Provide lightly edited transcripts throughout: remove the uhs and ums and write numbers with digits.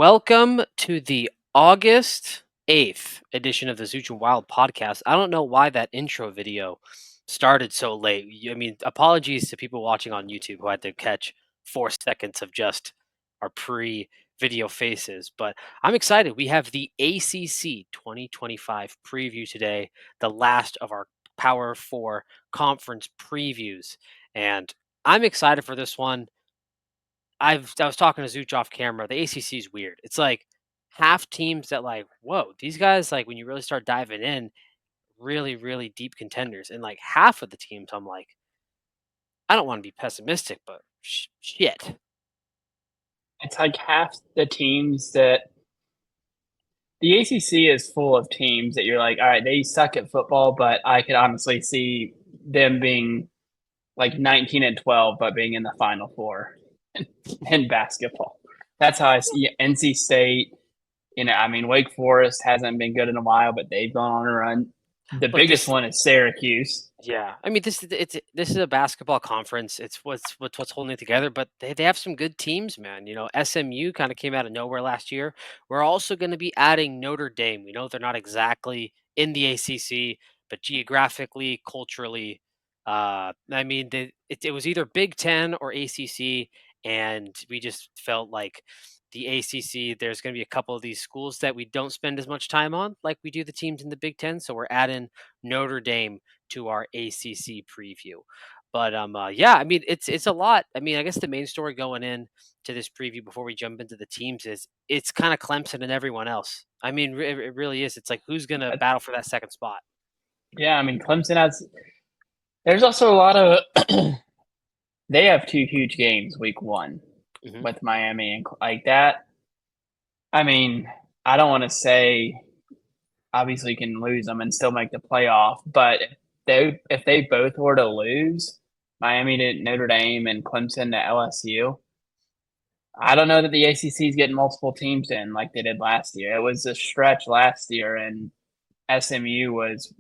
Welcome to the August 8th edition of the Zooch and Wilde podcast. I don't know why that intro video started so late. I mean, apologies to people watching on YouTube who had to catch 4 seconds of just our pre video faces, but I'm excited. We have the ACC 2025 preview today, the last of our Power 4 conference previews. And I'm excited for this one. I was talking to Zooch off camera. The ACC is weird. It's like half teams that like, whoa, these guys like when you really start diving in, really, really deep contenders, and like half of the teams, I'm like, I don't want to be pessimistic, but shit. It's like half the teams that the ACC is full of teams that you're like, all right, they suck at football, but I could honestly see them being like 19 and 12, but being in the Final Four in basketball. That's how I see NC State. I mean, Wake Forest hasn't been good in a while, but they've gone on a run. The Look, biggest one is Syracuse. yeah. I mean, this is a basketball conference. It's what's holding it together. But they have some good teams, man. You know, SMU kind of came out of nowhere last year. We're also going to be adding Notre Dame. We know they're not exactly in the ACC, but geographically, culturally, I mean, it was either Big Ten or ACC, and we just felt like the ACC. There's going to be a couple of these schools that we don't spend as much time on, like we do the teams in the Big Ten. So we're adding Notre Dame to our ACC preview. But yeah, I mean, it's a lot. I mean, I guess the main story going in to this preview before we jump into the teams is it's kind of Clemson and everyone else. I mean, it really is. It's like who's going to battle for that second spot? Yeah, I mean, Clemson has. There's also a lot of. They have two huge games week one Hmm. with Miami and like that. I mean, I don't want to say obviously you can lose them and still make the playoff, but if they both were to lose, Miami to Notre Dame and Clemson to LSU, I don't know that the ACC is getting multiple teams in like they did last year. It was a stretch last year, and SMU was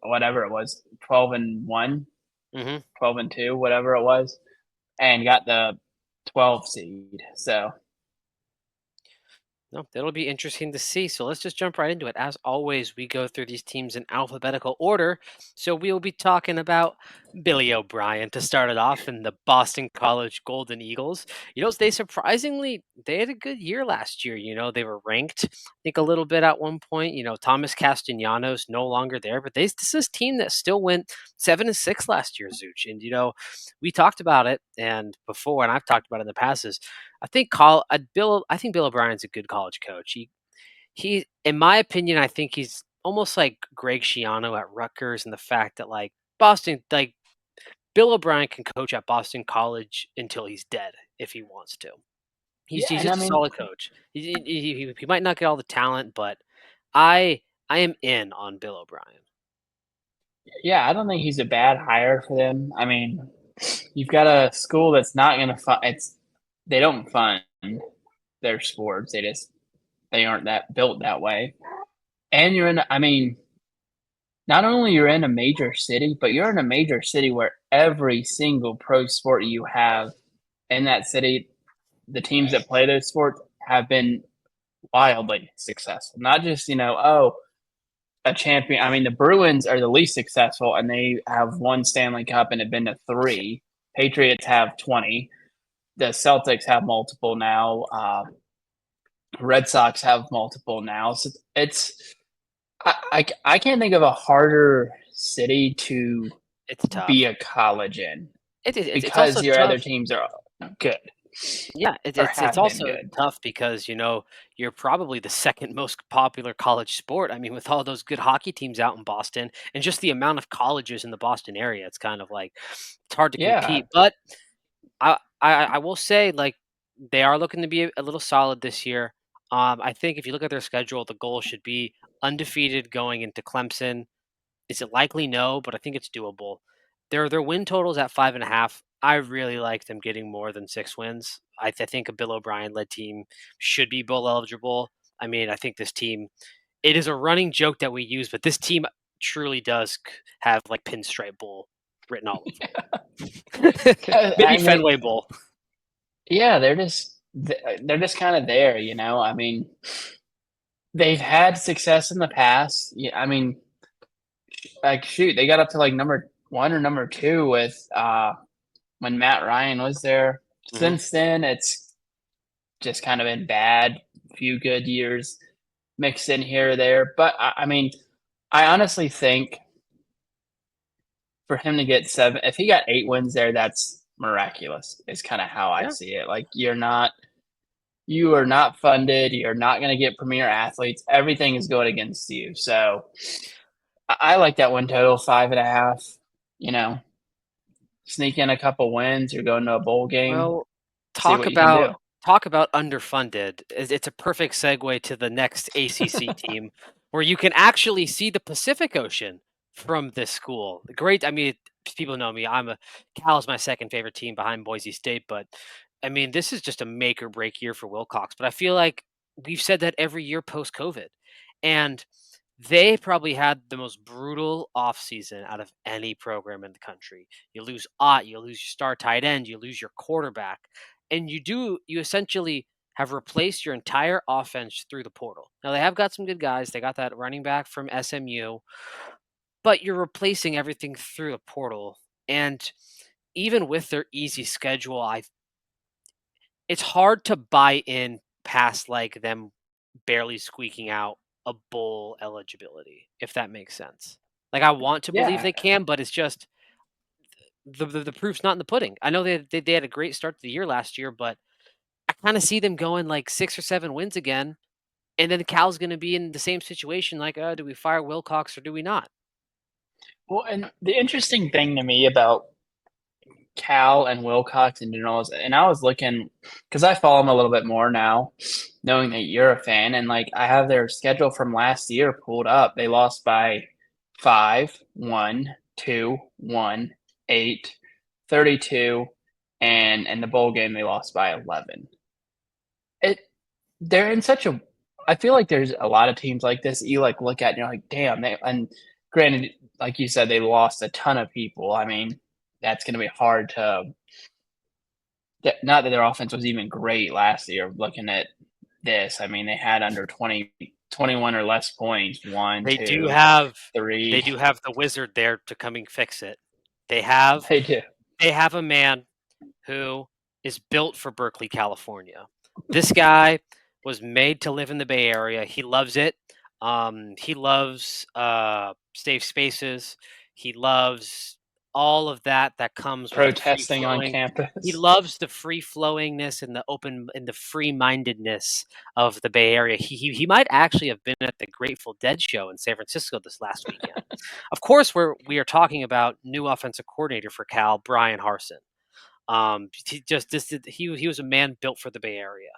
whatever it was, 12-1, Hmm. 12-2, whatever it was, and got the 12 seed. So No, that'll be interesting to see. So let's just jump right into it. As always, we go through these teams in alphabetical order. So we'll be talking about Billy O'Brien to start it off in the Boston College Golden Eagles. You know, they had a good year last year. You know, they were ranked, I think, a little bit at one point. You know, Thomas Castellanos no longer there, but this is a team that still went 7-6 last year, Zooch. And you know, we talked about it and before, and I've talked about it in the past. Is I think Bill O'Brien's a good college coach. He in my opinion, I think he's almost like Greg Schiano at Rutgers, and the fact that like Boston, like Bill O'Brien can coach at Boston College until he's dead if he wants to. yeah, He's and I just a mean, solid coach. He might not get all the talent, but I I am in on Bill O'Brien. yeah, I don't think he's a bad hire for them. I mean, you've got a school that's not going to fund. They don't fund their sports. They aren't that built that way. And you're in. I mean, not only you're in a major city, but you're in a major city where every single pro sport you have in that city, the teams that play those sports have been wildly successful. Not just a champion. I mean, the Bruins are the least successful, and they have won Stanley Cup and have been to three. Patriots have 20. The Celtics have multiple now. Red Sox have multiple now. So I can't think of a harder city to It's be tough. a college in It's because also your other tough. teams are good Yeah, or it's have been also good. tough because you know you're probably the second most popular college sport. I mean, with all those good hockey teams out in Boston and just the amount of colleges in the Boston area, it's kind of like it's hard to Yeah, compete. But I will say like they are looking to be a little solid this year. I think if you look at their schedule, the goal should be undefeated going into Clemson. Is it likely? No, but I think it's doable. Their win totals at 5.5. I really like them getting more than 6 wins. I think a Bill O'Brien led team should be bowl eligible. I mean, I think this team. It is a running joke that we use, but this team truly does have like pinstripe bowl written all over them. Maybe I mean, Fenway Bowl. yeah, they're just they're just kind of there, you know. I mean, they've had success in the past. Yeah, I mean, like shoot, they got up to like number one or number two with when Matt Ryan was there. Hmm. Since then, it's just kind of been bad. Few good years mixed in here or there, but I mean, I honestly think for him to get seven, if he got 8 wins there, that's miraculous. Is kind of how I Yeah. see it. Like you are not funded. You're not going to get premier athletes. Everything is going against you. So I like that win total 5.5. You know, sneak in a couple wins. You're going to a bowl game. Well, See talk what you can about do. talk about underfunded. It's a perfect segue to the next ACC team where you can actually see the Pacific Ocean from this school. Great. I mean, people know me. Cal is my second favorite team behind Boise State, but I mean, this is just a make or break year for Wilcox. But I feel like we've said that every year post COVID, and they probably had the most brutal offseason out of any program in the country. You lose Ott, you lose your star tight end, you lose your quarterback, and you essentially have replaced your entire offense through the portal. Now they have got some good guys. They got that running back from SMU, but you're replacing everything through the portal. And even with their easy schedule, it's hard to buy in past like them barely squeaking out a bowl eligibility, if that makes sense. Like I want to believe Yeah. they can, but it's just the proof's not in the pudding. I know they had a great start to the year last year, but I kind of see them going like 6 or 7 wins again, and then Cal's going to be in the same situation. Like, do we fire Wilcox or do we not? Well, and the interesting thing to me about Cal and Wilcox and Denoles, and I was looking because I follow them a little bit more now, knowing that you're a fan, and like I have their schedule from last year pulled up. They lost by 5, 1, 2, 1, 8, 32, and in the bowl game they lost by 11. It they're in such a I feel like there's a lot of teams like this you like look at and you're like, damn, they and granted, like you said, they lost a ton of people. I mean, that's gonna be hard to not that their offense was even great last year. Looking at this, I mean, they had under 20, 21 or less points. One, They do two, have they three. do have the wizard there to coming fix it. They have They do. they have a man who is built for Berkeley, California. This guy was made to live in the Bay Area. He loves it. He loves safe spaces. He loves all of that comes with the free Protesting on flowing. He campus. loves the free flowingness and the free mindedness of the Bay Area. He might actually have been at the Grateful Dead show in San Francisco this last weekend. Of course, we are talking about new offensive coordinator for Cal, Brian Harsin. He just this he was a man built for the Bay Area.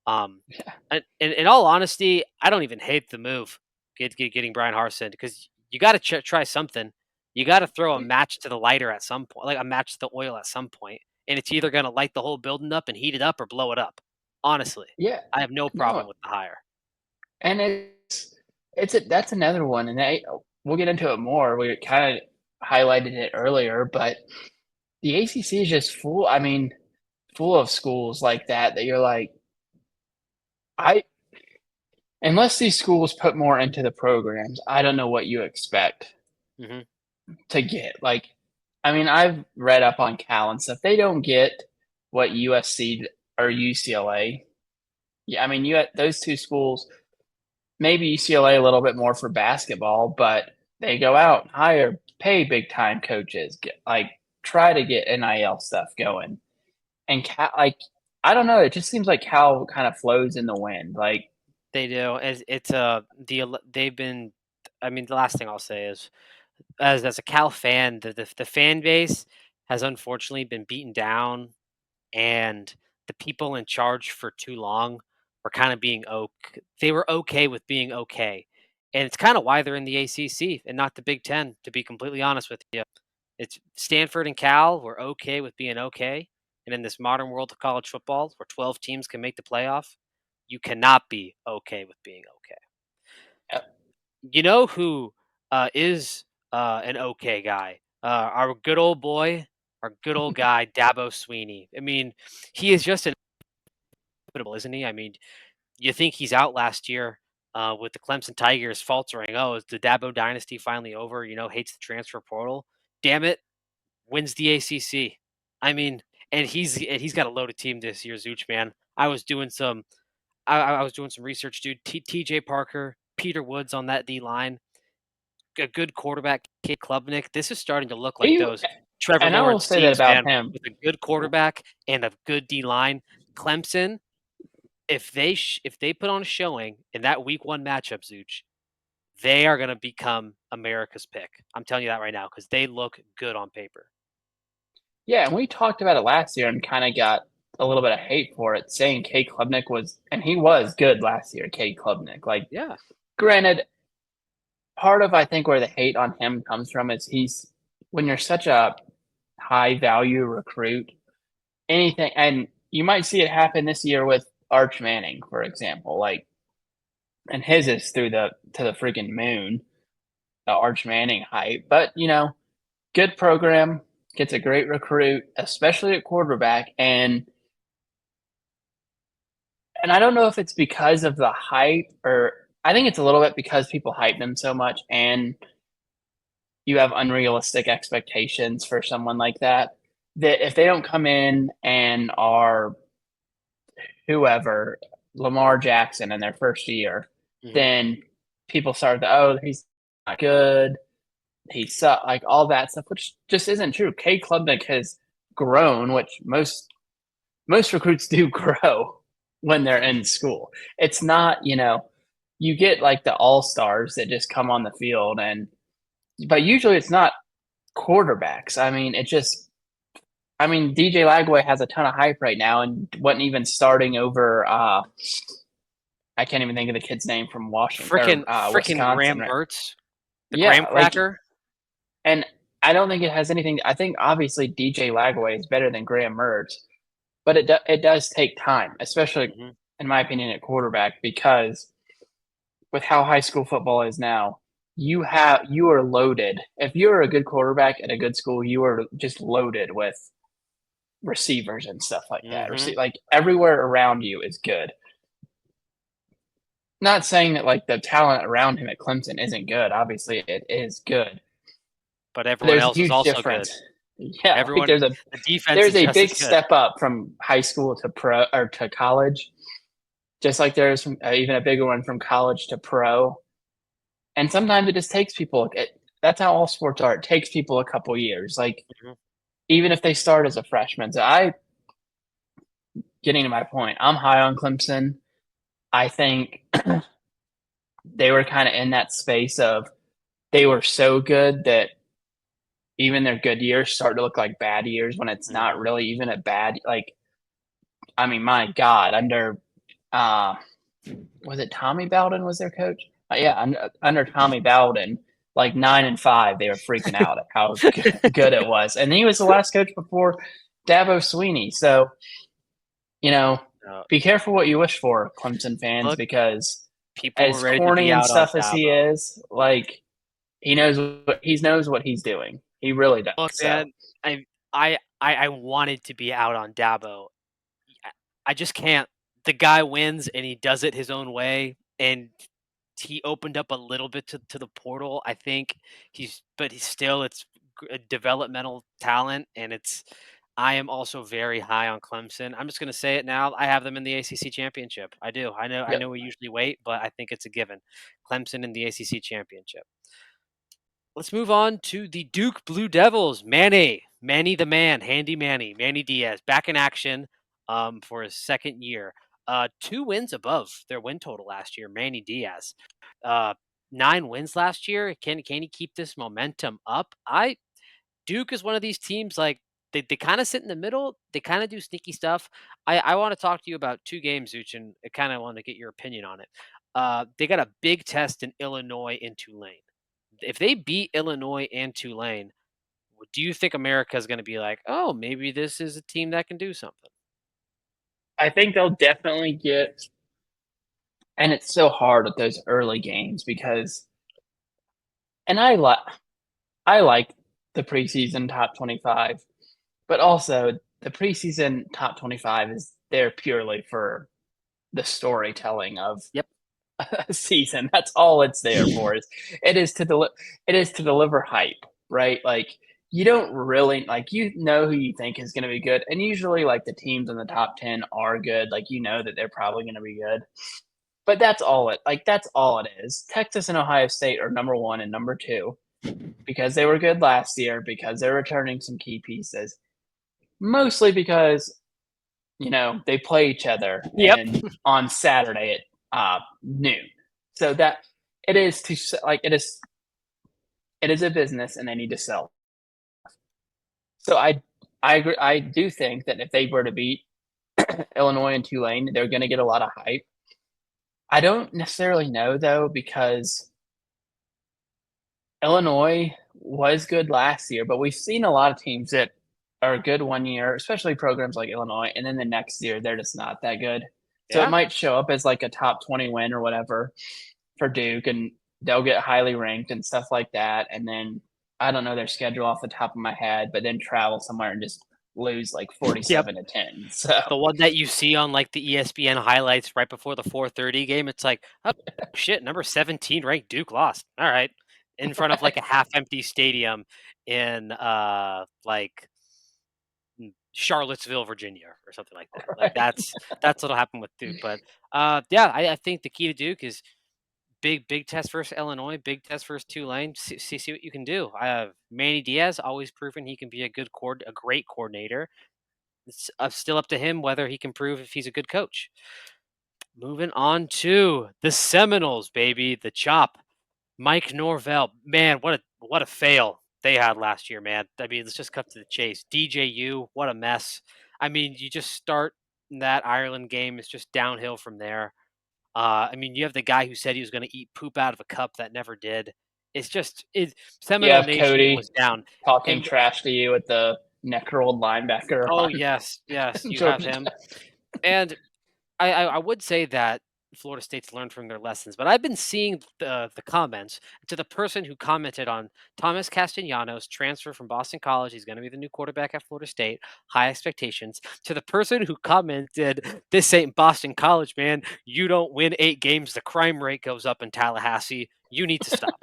And in all honesty, I don't even hate the move, getting Brian Harsin because you got to try something. You got to throw a match to the lighter at some point, like a match to the oil at some point, and it's either going to light the whole building up and heat it up or blow it up. Honestly, Yeah. I have no No. problem with the hire. And that's another one, and we'll get into it more. We kind of highlighted it earlier, but the ACC is just full. I mean, full of schools like that that you're like, I unless these schools put more into the programs, I don't know what you expect Hmm. to get. Like, I mean, I've read up on Cal and stuff. They don't get what USC or UCLA. Yeah, I mean, you those two schools, maybe UCLA a little bit more for basketball, but they go out and hire, pay big time coaches, like try to get NIL stuff going. And Cal, like, I don't know, it just seems like Cal kind of flows in the wind. Like, They do. They've been. I mean, the last thing I'll say is as a Cal fan, the fan base has unfortunately been beaten down, and the people in charge for too long were kind of being okay. They were okay with being okay, and it's kind of why they're in the ACC and not the Big Ten. To be completely honest with you, it's Stanford and Cal were okay with being okay, and in this modern world of college football, where 12 teams can make the playoff, you cannot be okay with being okay. uh, You know who is an okay guy? Our good old boy, our good old guy, Dabo Sweeney. I mean, he is just an inevitable, isn't he? I mean, you think he's out last year with the Clemson Tigers faltering. Oh, is the Dabo dynasty finally over? Hates the transfer portal. Damn it, wins the ACC. I mean, and he's got a loaded team this year, Zooch, man. I was doing some research, dude. TJ Parker, Peter Woods on that D line, a good quarterback, Kid Klubnik. This is starting to look like He those Trevor and I will Lawrence say that teams, about man, him. with a good quarterback and a good D line. Clemson, if they put on a showing in that Week 1 matchup, Zooch, they are going to become America's pick. I'm telling you that right now because they look good on paper. Yeah, and we talked about it last year and kind of got a little bit of hate for it, saying Cade Klubnik was, and he was good last year, Cade Klubnik. Like, Yeah. granted, part of I think where the hate on him comes from is when you're such a high value recruit, anything, and you might see it happen this year with Arch Manning, for example, like, and his is to the freaking moon, the Arch Manning hype, but good program, gets a great recruit, especially at quarterback, and I don't know if it's because of the hype or I think it's a little bit because people hype them so much and you have unrealistic expectations for someone like that. That if they don't come in and are whoever, Lamar Jackson in their first year, Hmm. then people start to, oh, he's not good. He's like all that stuff, which just isn't true. K Klubnik has grown, which most recruits do grow when they're in school. It's not, you get like the all stars that just come on the field but usually it's not quarterbacks. I mean, DJ Lagway has a ton of hype right now and wasn't even starting over I can't even think of the kid's name from Washington or Frickin' Wisconsin, Graham right? Mertz, the Yeah, Graham like, cracker. and I don't think it has anything. I think obviously DJ Lagway is better than Graham Mertz, but it does take time, especially Hmm. in my opinion at quarterback, because with how high school football is now, you are loaded. If you're a good quarterback at a good school, you are just loaded with receivers and stuff like that. Hmm. Like everywhere around you is good. Not saying that like the talent around him at Clemson isn't good. Obviously, it is good. But everyone There's a else is huge also good. difference. Yeah, like Everyone, the defense there's is a just as big good. step up from high school to pro or to college, just like there's even a bigger one from college to pro. And sometimes it just takes people. That's how all sports are. It takes people a couple years. Like Mhm. even if they start as a freshman. So getting to my point, I'm high on Clemson. I think they were kind of in that space of they were so good that even their good years start to look like bad years when it's not Mhm. really even a bad like. I mean, my God, under uh, was it Tommy Bowden was their coach? Yeah, under Tommy Bowden, like 9-5, they were freaking out at how good it was, and he was the last coach before Dabo Sweeney. So you know, Uh, be careful what you wish for, Clemson fans, Look, because people were as ready to be corny and out on stuff as he Dabo. is, like he knows what he's doing. He really does. Look, So man, I wanted to be out on Dabo. I I just can't. The guy wins and he does it his own way, and he opened up a little bit to the portal. I think but he's still it's a developmental talent, and it's. I am also very high on Clemson. I'm just going to say it now. I have them in the ACC championship. I do. I yep. know we usually wait, but I think it's a given. Clemson in the ACC championship. Let's move on to the Duke Blue Devils. Manny the man, Handy Manny Diaz, back in action for his second year. 2 wins above their win total last year. Manny Diaz, uh, 9 wins last year. Can he keep this momentum up? Duke is one of these teams like they kind of sit in the middle. They kind of do sneaky stuff. I want to talk to you about 2 games, Zuch, and I kind of want to get your opinion on it. They got a big test in Illinois and Tulane. If they beat Illinois and Tulane, do you think America is going to be like, oh, maybe this is a team that can do something? I think they'll definitely get, and it's so hard with those early games because, and I like the preseason top 25, but also the preseason top 25 is there purely for the storytelling of Yep. a season. That's all it's there for. It is to deliver hype, right? Like you don't really like you know who you think is going to be good, and usually like the teams in the top 10 are good. Like you know that they're probably going to be good, but that's all it is. Texas and Ohio State are number one and number two because they were good last year because they're returning some key pieces, mostly because they play each other Yep. and on Saturday at noon. So that it is to like it is a business and they need to sell. So I agree. I do think that if they were to beat Illinois and Tulane, they're going to get a lot of hype. I don't necessarily know though because Illinois was good last year, but we've seen a lot of teams that are good one year, especially programs like Illinois, and then the next year they're just not that good. So it Yeah. might show up as like a top 20 win or whatever for Duke, and they'll get highly ranked and stuff like that. And then I don't know their schedule off the top of my head, but then travel somewhere and just lose like Yep. 47-10. So The one that you see on like the ESPN highlights right before the 4:30 game, it's like, oh shit, number 17 ranked Duke lost. All right, in front of like a half empty stadium in like Charlottesville, Virginia, or something like that. Like right. that's what'll happen with Duke. But yeah, I think the key to Duke is big test versus Illinois, big test versus Tulane. See what you can do. Manny Diaz always proven he can be a great coordinator. It's still up to him whether he can prove if he's a good coach. Moving on to the Seminoles, baby, the chop. Mike Norvell, man, what a fail they had last year, man. I mean, let's just cut to the chase. DJU, what a mess. I mean, you just start that Ireland game, it's just downhill from there. I mean, you have the guy who said he was going to eat poop out of a cup that never did. It's just You Seminole have Nation Cody was down, talking and trash to you at the neck rolled linebacker oh on yes, you have Georgia him. Tech. And I would say that Florida State's learned from their lessons, but I've been seeing the comments to the person who commented on Thomas Castellanos transfer from Boston College. He's going to be the new quarterback at Florida State. High expectations. To the person who commented, "This ain't Boston College, man. You don't win 8 games. The crime rate goes up in Tallahassee. You need to stop.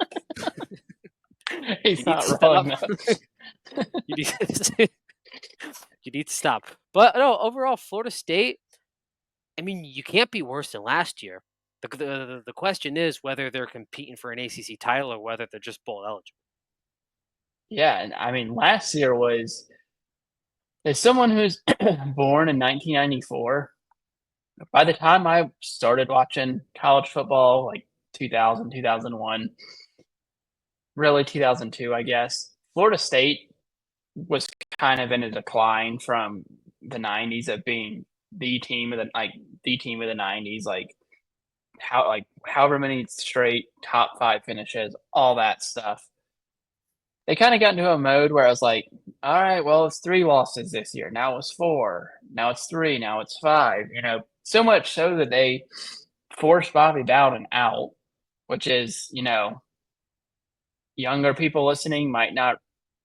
You He's need to not wrong stop. though. You need to, you need to stop." But no, overall, Florida State. I mean, you can't be worse than last year. The question is whether they're competing for an ACC title or whether they're just bowl eligible. Yeah, and I mean last year was as someone who's born in 1994, by the time I started watching college football, like 2000, 2001, really 2002, I guess, Florida State was kind of in a decline from the 90s of being the team of the 90s, like however many straight top 5 finishes, all that stuff. They kind of got into a mode where I was like, all right, well, it's 3 losses this year. Now it's 4. Now it's 3. Now it's 5. So much so that they forced Bobby Bowden out, which is, younger people listening might not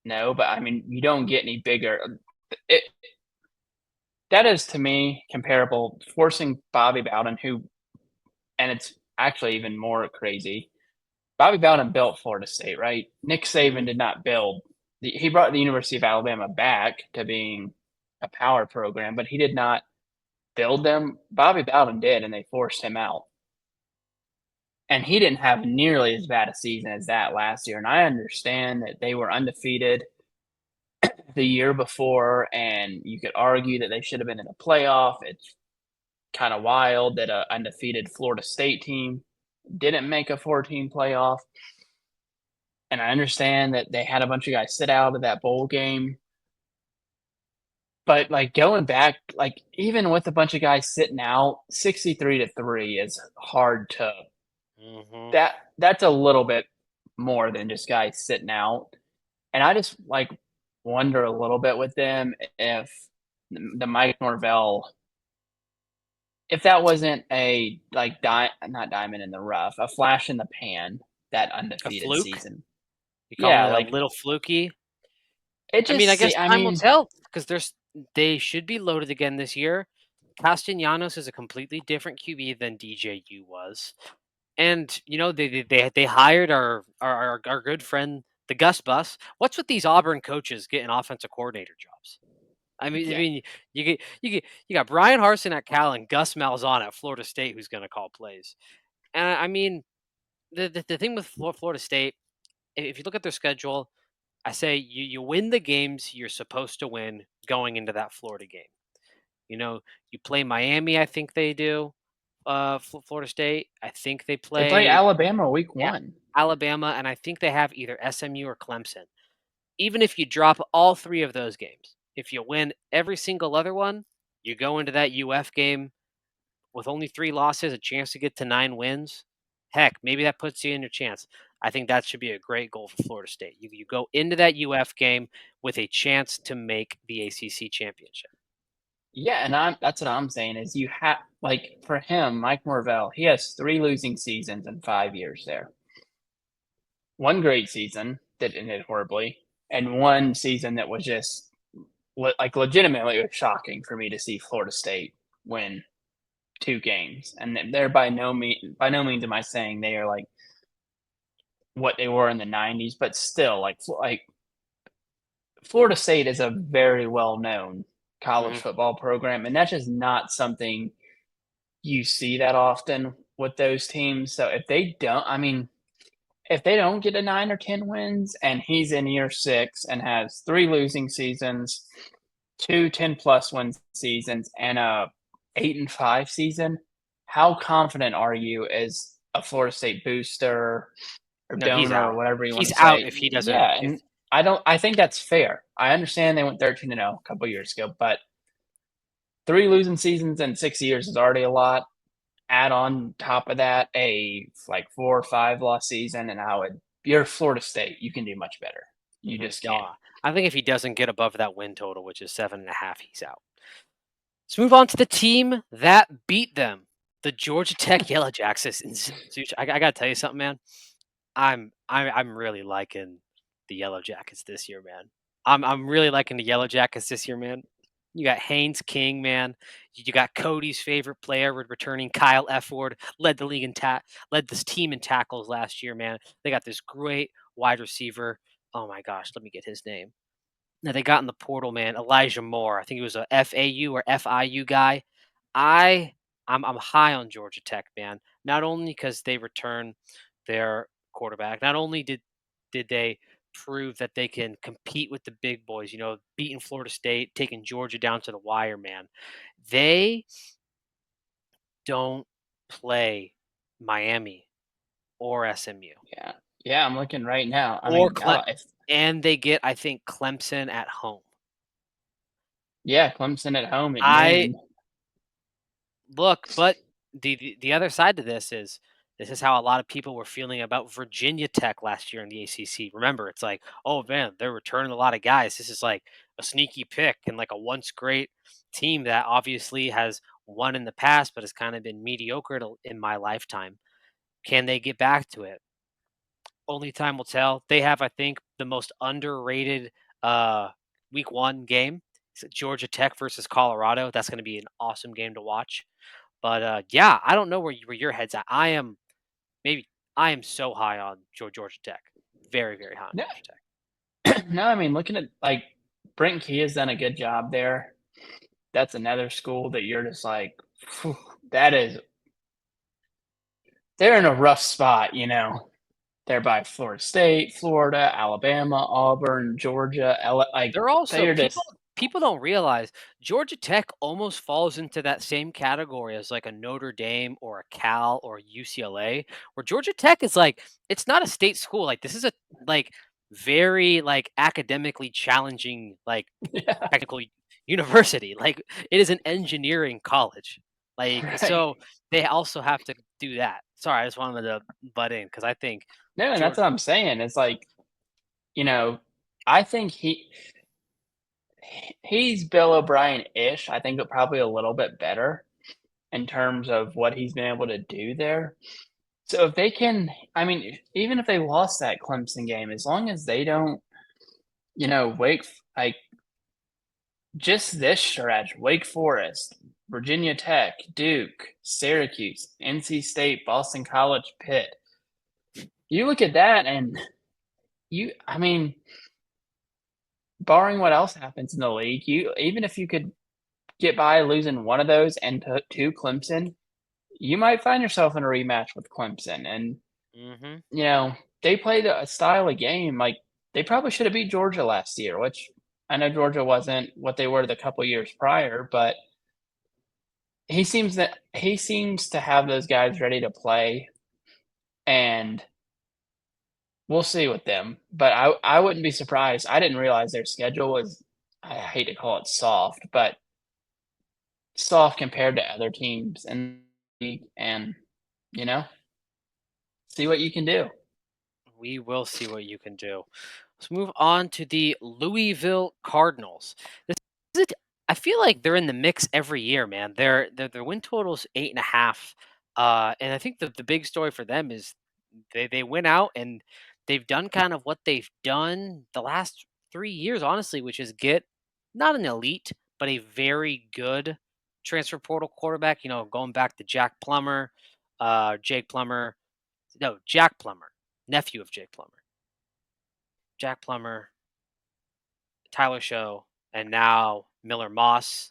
know, but I mean, you don't get any bigger. It, that is to me comparable forcing Bobby Bowden, and it's actually even more crazy. Bobby Bowden built Florida State, right? Nick Mhm. Saban did not build. He brought the University of Alabama back to being a power program, but he did not build them. Bobby Bowden did, and they forced him out. And he didn't have nearly as bad a season as that last year. And I understand that they were undefeated the year before, and you could argue that they should have been in the playoff. It's kind of wild that an undefeated Florida State team didn't make a 14 playoff. And I understand that they had a bunch of guys sit out of that bowl game. But like going back, like even with a bunch of guys sitting out, 63-3 is hard to Mhm. that's a little bit more than just guys sitting out. And I just like wonder a little bit with them if the Mike Norvell, if that wasn't a like not diamond in the rough, a flash in the pan, that A undefeated fluke? season. You calling Yeah, it a like little fluky? it I mean, just I guess see. I time will mean, tell because they should be loaded again this year. Castellanos is a completely different QB than DJU was. And they hired our good friend the Gus Bus. What's with these Auburn coaches getting offensive coordinator jobs? I Yeah. mean, you got Brian Harsin at Cal and Gus Malzahn at Florida State, who's going to call plays. And I mean, the thing with Florida State, if you look at their schedule, I say you win the games you're supposed to win going into that Florida game. You play Miami, I think they do. Florida State, I think they They play play Alabama week yeah, 1. Alabama, and I think they have either SMU or Clemson. Even if you drop all three of those games, if you win every single other one, you go into that UF game with only 3 losses, a chance to get to 9 wins. Heck, maybe that puts you in your chance. I think that should be a great goal for Florida State. You go into that UF game with a chance to make the ACC championship. Yeah, and that's what I'm saying is you have like for him, Mike Norvell, he has 3 losing seasons in 5 years there. One great season that ended horribly, and one season that was just like legitimately it was shocking for me to see Florida State win 2 games. And they're by no means am I saying they are like what they were in the 90s, but still like Florida State is a very well known college Mhm. football program, and that's just not something you see that often with those teams. So if they don't, I mean, if they don't get a 9 or 10 wins and he's in year 6 and has 3 losing seasons, 2 10-plus win seasons, and a 8-5 season, how confident are you as a Florida State booster or No, he's donor or out. whatever you want He's to out say? if he doesn't. Yeah, If and I think that's fair. I understand they went 13-0 a couple years ago, but 3 losing seasons in 6 years is already a lot. Add on top of that a like 4 or 5 loss season, and you're Florida State. You can do much better. You just can. yeah, I think if he doesn't get above that win total, which is 7.5, he's out. Let's move on to the team that beat them, the Georgia Tech Yellow Jackets. Zooch, I gotta tell you something, man. I'm really liking the Yellow Jackets this year, man. I'm really liking the Yellow Jackets this year, man. You got Haynes King, man. You got Cody's favorite player returning, Kyle Efford, led this team in tackles last year, man. They got this great wide receiver. Oh my gosh, let me get his name. Now they got in the portal, man. Elijah Moore. I think he was a FAU or FIU guy. I I'm high on Georgia Tech, man. Not only because they return their quarterback, not only did they prove that they can compete with the big boys, beating Florida State, taking Georgia down to the wire, man. They don't play Miami or SMU Yeah. Yeah, I'm looking right now. I or mean, Cle- if and they get, I think, Clemson at home. yeah, Clemson at home at I noon. Look, but the other side to this is how a lot of people were feeling about Virginia Tech last year in the ACC. Remember, it's like, oh man, they're returning a lot of guys. This is like a sneaky pick and like a once great team that obviously has won in the past, but has kind of been mediocre in my lifetime. Can they get back to it? Only time will tell. They have, I think, the most underrated uh, week 1 game. It's Georgia Tech versus Colorado. That's going to be an awesome game to watch. But yeah, I don't know where your head's at. Maybe I am so high on Georgia Tech, very very high on No, Georgia Tech. no, I mean, looking at like Brent Key has done a good job there. That's another school that you're just like, phew, that is, they're in a rough spot, you know. They're by Florida State, Florida, Alabama, Auburn, Georgia. Like They're also they're people just people don't realize Georgia Tech almost falls into that same category as like a Notre Dame or a Cal or UCLA, where Georgia Tech is like it's not a state school. Like this is a like very like academically challenging like yeah, technical university. Like it is an engineering college. Like right. so they also have to do that. Sorry, I just wanted to butt in because I think No, and that's Georgia. what I'm saying. It's like, you know, I think he's Bill O'Brien-ish. I think, but probably a little bit better in terms of what he's been able to do there. So if they can, I mean, even if they lost that Clemson game, as long as they don't, you know, like just this stretch, Wake Forest, Virginia Tech, Duke, Syracuse, NC State, Boston College, Pitt. You look at that and I mean, barring what else happens in the league, even if you could get by losing one of those and to Clemson, you might find yourself in a rematch with Clemson. And, Hmm. you know, they played a style of game like they probably should have beat Georgia last year, which I know Georgia wasn't what they were the couple years prior, but he seems to have those guys ready to play, and we'll see with them. But I wouldn't be surprised. I didn't realize their schedule was, I hate to call it soft, but soft compared to other teams in the league, and you know, see what you can do. We will see what you can do. Let's move on to the Louisville Cardinals. This is a t- I feel like they're in the mix every year, man. Their win total's 8.5. And I think the big story for them is they went out and they've done kind of what they've done the last 3 years, honestly, which is get not an elite, but a very good transfer portal quarterback. You know, going back to Jake Plummer, no, Jack Plummer, nephew of Jake Plummer. Jack Plummer, Tyler Show, and now Miller Moss,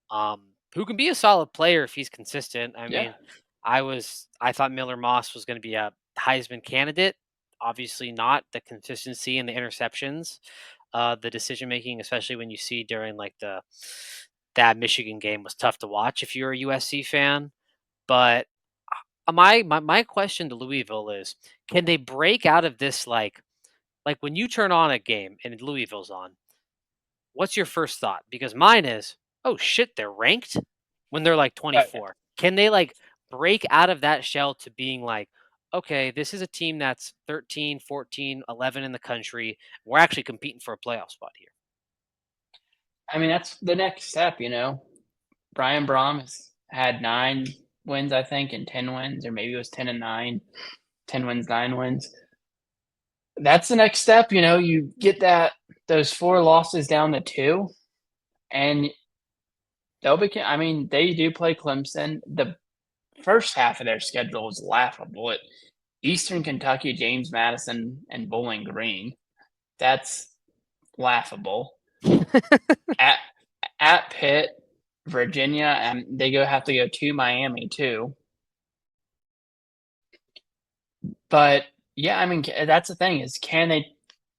who can be a solid player if he's consistent. I Yeah, mean, I thought Miller Moss was going to be a Heisman candidate. Obviously, not the consistency and the interceptions, the decision making, especially when you see during like that Michigan game was tough to watch if you're a USC fan. But my question to Louisville is, can they break out of this like when you turn on a game and Louisville's on, what's your first thought? Because mine is, oh shit, they're ranked when they're like right. 24. Can they like break out of that shell to being like, okay, this is a team that's 13, 14, 11 in the country. We're actually competing for a playoff spot here. I mean, that's the next step. Brian Brom has had 9 wins, I think, and 10 wins, or maybe it was 10-9, 10 wins, 9 wins. That's the next step. You get those 4 losses down to 2, and they'll be. I mean, they do play Clemson. The first half of their schedule is laughable. At Eastern Kentucky, James Madison, and Bowling Green. That's laughable. At at Pitt, Virginia, and they have to go to Miami too. But yeah, I mean, that's the thing is, can they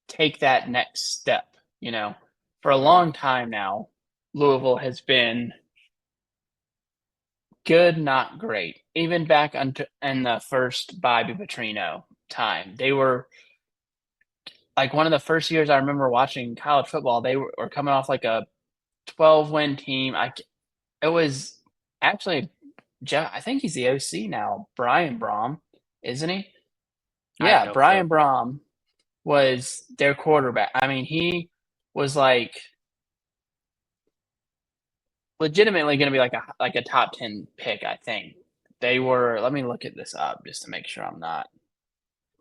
take that next step? You know, for a Hmm. long time now, Louisville has been good, not great. Even back in the first Bobby Petrino time, they were like one of the first years I remember watching college football. They were coming off like a 12-win team. It was actually Jeff. I think he's the OC now. Brian Brom, isn't he? I have Yeah, no clue. Brian Brom was their quarterback. I mean, he was like legitimately going to be like a top 10 pick. I think they were. Let me look at this up just to make sure I'm not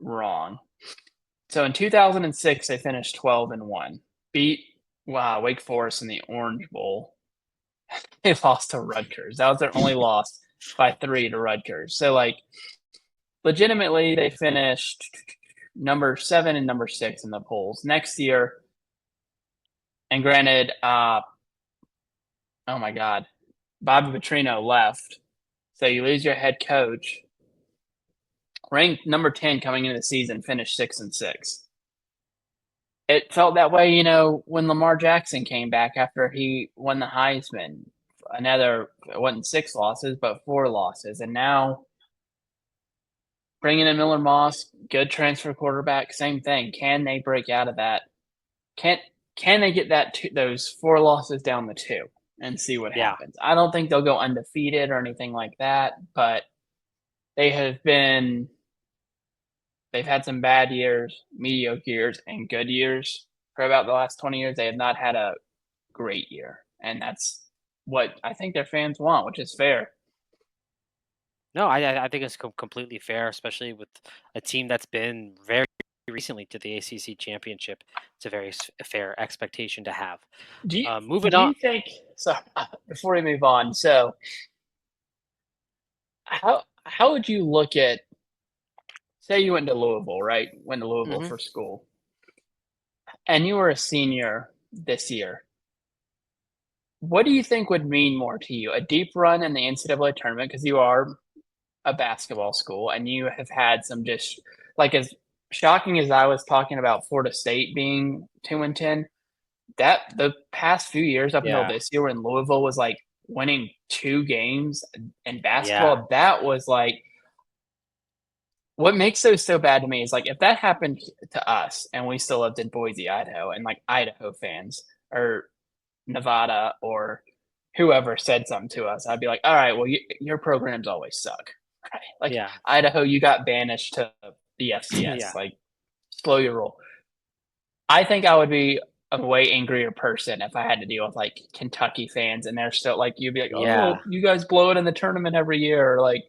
wrong. So in 2006, they finished 12-1, beat Wake Forest in the Orange Bowl. They lost to Rutgers. That was their only loss by 3 to Rutgers. So like legitimately, they finished number 7 and number 6 in the polls next year. And granted, oh my God, Bobby Petrino left, so you lose your head coach. Ranked number 10 coming into the season, finished 6-6. It felt that way, when Lamar Jackson came back after he won the Heisman. It wasn't 6 losses, but 4 losses. And now bringing in Miller Moss, good transfer quarterback, same thing. Can they break out of that? Can can they get those 4 losses down to 2 and see what Yeah. happens? I don't think they'll go undefeated or anything like that, but they have been they've had some bad years, mediocre years, and good years. For about the last 20 years, they have not had a great year, and that's what I think their fans want, which is fair. No, I think it's completely fair, especially with a team that's been very recently to the ACC championship. It's a very fair expectation to have. Do you Moving do on. you think so? Before we move on, so how would you look at say you went to Louisville, right? Went to Louisville Hmm. for school, and you were a senior this year. What do you think would mean more to you? A deep run in the NCAA tournament because you are a basketball school and you have had some just like as shocking as I was talking about Florida State being 2-10, that the past few years up until Yeah. this year when Louisville was like winning 2 games in Yeah. basketball, that was like what makes those so bad to me is like if that happened to us and we still lived in Boise, Idaho, and like Idaho fans or Nevada or whoever said something to us, I'd be like, all right, well, your programs always suck. Right? Like Yeah. Idaho, you got banished to the FCS. Yeah. Like, slow your roll. I think I would be a way angrier person if I had to deal with like Kentucky fans and they're still like, you'd be like, Yeah. oh, you guys blow it in the tournament every year. Or like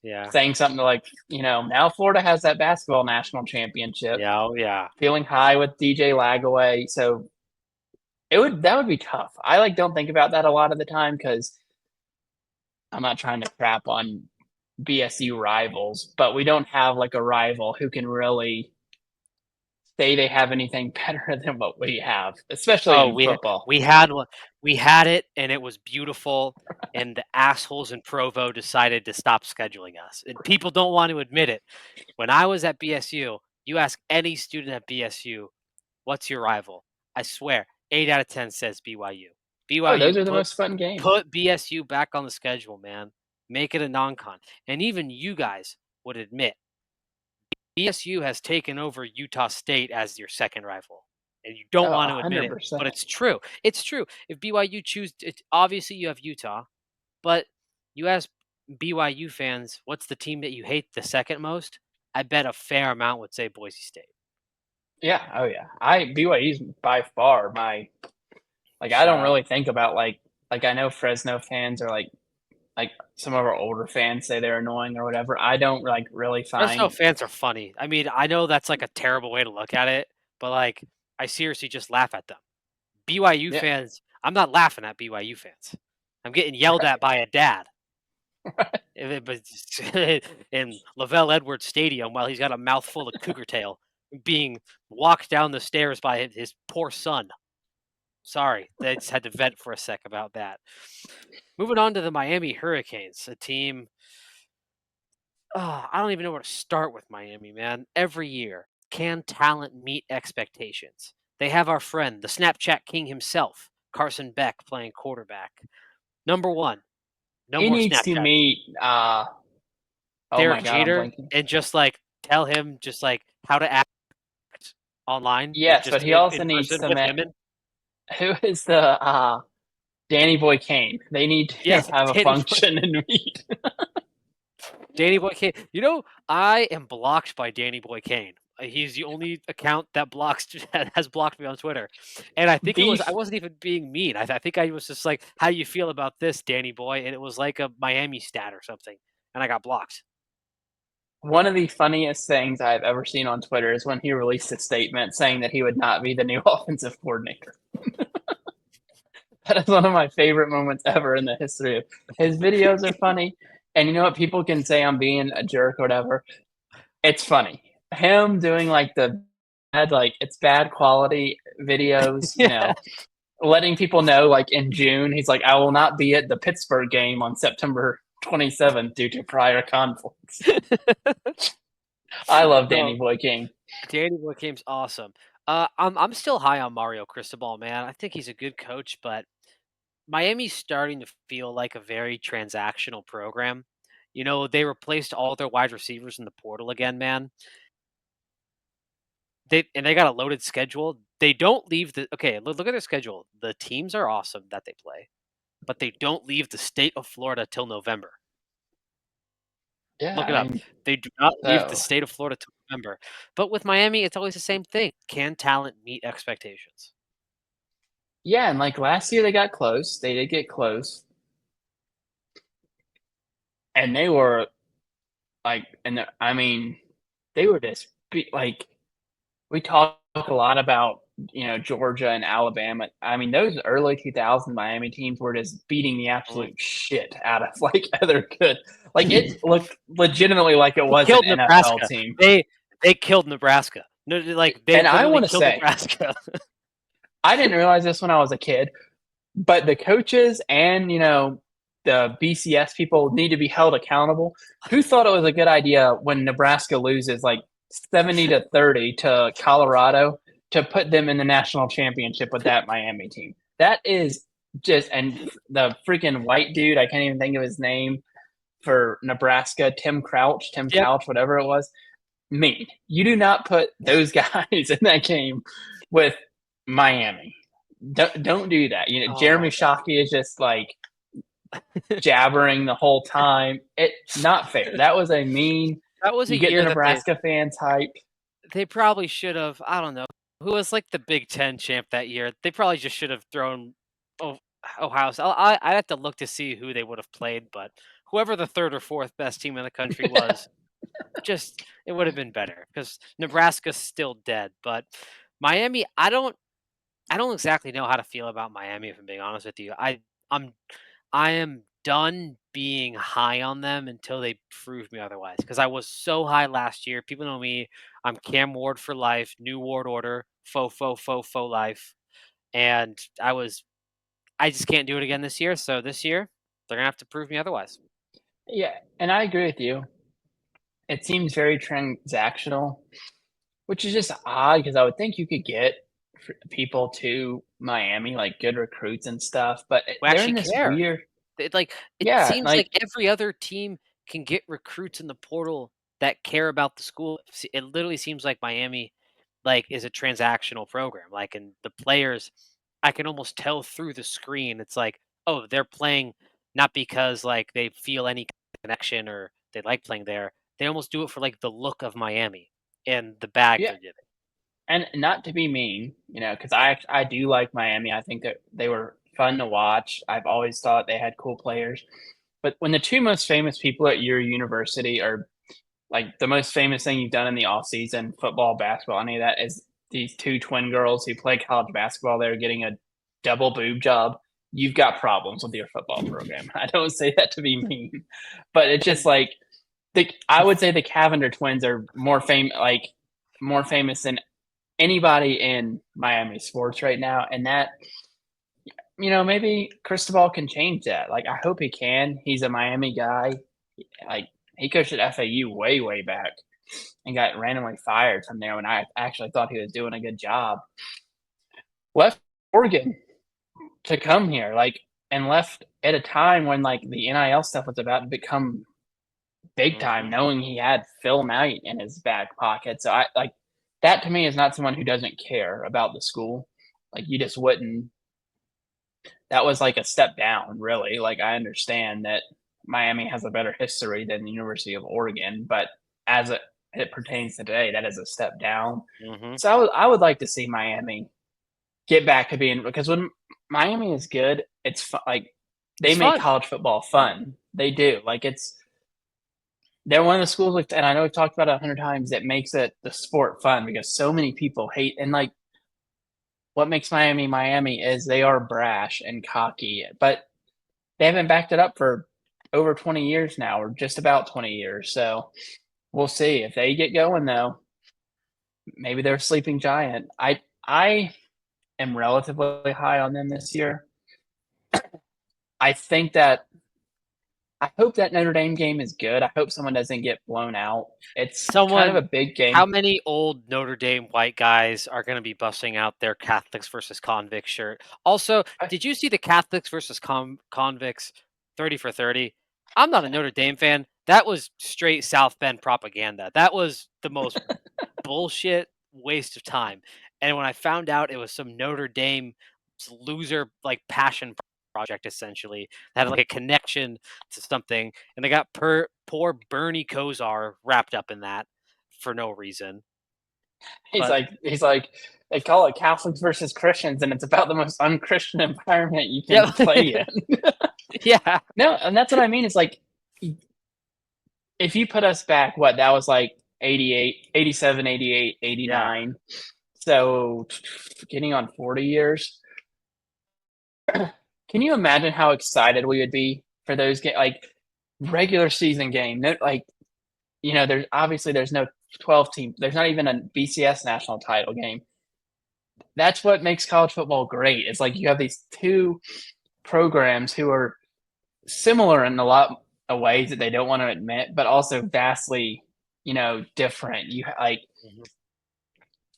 Yeah. saying something like, now Florida has that basketball national championship, Yeah. Oh, yeah. feeling high with DJ Lagaway. So that would be tough. I like don't think about that a lot of the time because I'm not trying to crap on BSU rivals, but we don't have like a rival who can really say they have anything better than what we have, especially Oh, in football. we had one, we had it, and it was beautiful. And the assholes in Provo decided to stop scheduling us. And people don't want to admit it. When I was at BSU, you ask any student at BSU, "What's your rival?" I swear, 8 out of 10 says BYU. Oh, BYU those are the most fun games. put BSU back on the schedule, man. Make it a non-con. And even you guys would admit BSU has taken over Utah State as your second rival. And you don't Oh, want to admit it, but 100%. it's true. It's true. If BYU choose it, obviously you have Utah, but you ask BYU fans, what's the team that you hate the second most? I bet a fair amount would say Boise State. Yeah. Oh, yeah. BYU's by far my like. I Shut don't up. really think about like I know Fresno fans are like some of our older fans say they're annoying or whatever. I don't like really Fresno find. fans are funny. I mean, I know that's like a terrible way to look at it, but like I seriously just laugh at them. BYU Yeah. fans, I'm not laughing at BYU fans. I'm getting yelled Right. at by a dad but in Lavelle Edwards Stadium while he's got a mouthful of cougar tail being walked down the stairs by his poor son. Sorry, I just had to vent for a sec about that. Moving on to the Miami Hurricanes, a team. I don't even know where to start with Miami, man. Every year, can talent meet expectations? They have our friend, the Snapchat king himself, Carson Beck, playing quarterback. Number one, no He more needs to Snapchat. meet. Oh my Derek God, I'm Jeter, blanking. and just like tell him just like how to act online, Yes, but just he also in needs person to with met. women. Who is the Danny Boy Kane? They need to Yes, have a function and meet. Danny Boy Kane. You know, I am blocked by Danny Boy Kane. He's the only account that blocks has blocked me on Twitter, and I think I Beef. wasn't even being mean. I think I was just like, "How do you feel about this, Danny Boy?" And it was like a Miami stat or something, and I got blocked. One of the funniest things I've ever seen on Twitter is when he released a statement saying that he would not be the new offensive coordinator. That is one of my favorite moments ever in the history of his videos are funny. And you know what? People can say I'm being a jerk or whatever. It's funny. Him doing like the bad, like it's bad quality videos, Yeah. letting people know like in June, he's like, I will not be at the Pittsburgh game on September 27th due to prior conflicts. I love Danny No, Boy King. Danny Boy Kane's awesome. I'm still high on Mario Cristobal, man. I think he's a good coach, but Miami's starting to feel like a very transactional program. You know, they replaced all their wide receivers in the portal again, man. They got a loaded schedule. They don't leave the okay, look at their schedule. The teams are awesome that they play, but they don't leave the state of Florida till November. Yeah, Look I it up. mean, They do not leave the so state of Florida till November. But with Miami, it's always the same thing. Can talent meet expectations? yeah, and like last year they got close. They did get close, and they were like, and I mean, they were just like we talk a lot about, Georgia and Alabama. I mean, those early 2000 Miami teams were just beating the Mhm. absolute shit out of, like, other good like, it looked legitimately like it They was an killed NFL Nebraska. team. They killed Nebraska. No, like, they And I literally wanna killed say, Nebraska. I didn't realize this when I was a kid, but the coaches and, the BCS people need to be held accountable. Who thought it was a good idea when Nebraska loses like 70-30 to Colorado to put them in the national championship with that Miami team? That is just and the freaking white dude, I can't even think of his name for Nebraska, Tim Yep. Couch, whatever it was. Mean. You do not put those guys in that game with Miami. Don't do that. Oh Jeremy my god. Shockey is just like jabbering the whole time. It not fair. That was a mean. That was a You get the year that Nebraska fans hype. they probably should have, I don't know, who was like the Big Ten champ that year? They probably just should have thrown oh, Ohio. I'd have to look to see who they would have played, but whoever the third or fourth best team in the country was, just it would have been better because Nebraska's still dead. But Miami, I don't exactly know how to feel about Miami, if I'm being honest with you. I'm I am done being high on them until they prove me otherwise. Because I was so high last year. People know me. I'm Cam Ward for life, new Ward order, faux life. And I just can't do it again this year. So this year, they're gonna have to prove me otherwise. Yeah, and I agree with you. It seems very transactional, which is just odd because I would think you could get people to Miami, like good recruits and stuff, but We they're actually in this care. weird. It Yeah, seems like like every other team can get recruits in the portal that care about the school. It literally seems like Miami, like, is a transactional program. Like, and the players, I can almost tell through the screen. It's like, oh, they're playing not because like they feel any connection or they like playing there. They almost do it for like the look of Miami and the bag yeah, they're getting. and not to be mean, because I do like Miami. I think that they were fun to watch. I've always thought they had cool players. But when the two most famous people at your university are like the most famous thing you've done in the off season, football, basketball, any of that, is these two twin girls who play college basketball. They're getting a double boob job. You've got problems with your football program. I don't say that to be mean, but it's just like I would say the Cavender twins are more famous than anybody in Miami sports right now, and that maybe Cristobal can change that. Like I hope he can. He's a Miami guy. Like he coached at FAU way back and got randomly fired from there when I actually thought he was doing a good job. Left Oregon to come here, like, and left at a time when like the NIL stuff was about to become big time, Mhm. knowing he had Phil Knight in his back pocket. So I like that to me is not someone who doesn't care about the school. Like you just wouldn't. That was like a step down, really. Like I understand that Miami has a better history than the University of Oregon, but as it pertains to today, that is a step down. Mhm. So I would like to see Miami get back to being because when Miami is good, like they It's make fun. college football fun. They do. Like they're one of the schools, and I know we've talked about it 100 times, that makes it the sport fun because so many people hate and like what makes Miami Miami is they are brash and cocky, but they haven't backed it up for over 20 years now, or just about 20 years. So we'll see if they get going though. Maybe they're a sleeping giant. I am relatively high on them this year. I think that I hope that Notre Dame game is good. I hope someone doesn't get blown out. It's kind of Someone a big How game. many old Notre Dame white guys are gonna be busting out their Catholics versus convicts shirt? Also, I, did you see the Catholics versus convicts 30 for 30? I'm not a Notre Dame fan. That was straight South Bend propaganda. That was the most bullshit waste of time. And when I found out it was some Notre Dame loser like passion project essentially that had like a connection to something, and they got poor Bernie Kosar wrapped up in that for no reason. But he's like they call it Catholics versus Christians, and it's about the most unchristian environment you can yeah, play in. yeah, No, and that's what I mean. It's like if you put us back, what that was like 88, 87, 88, Yeah. 89. So getting on 40 years. Can you imagine how excited we would be for those like regular season game? No, like there's no 12 team. There's not even a BCS national title game. That's what makes college football great. It's like you have these two programs who are similar in a lot of ways that they don't want to admit, but also vastly, different. Mhm.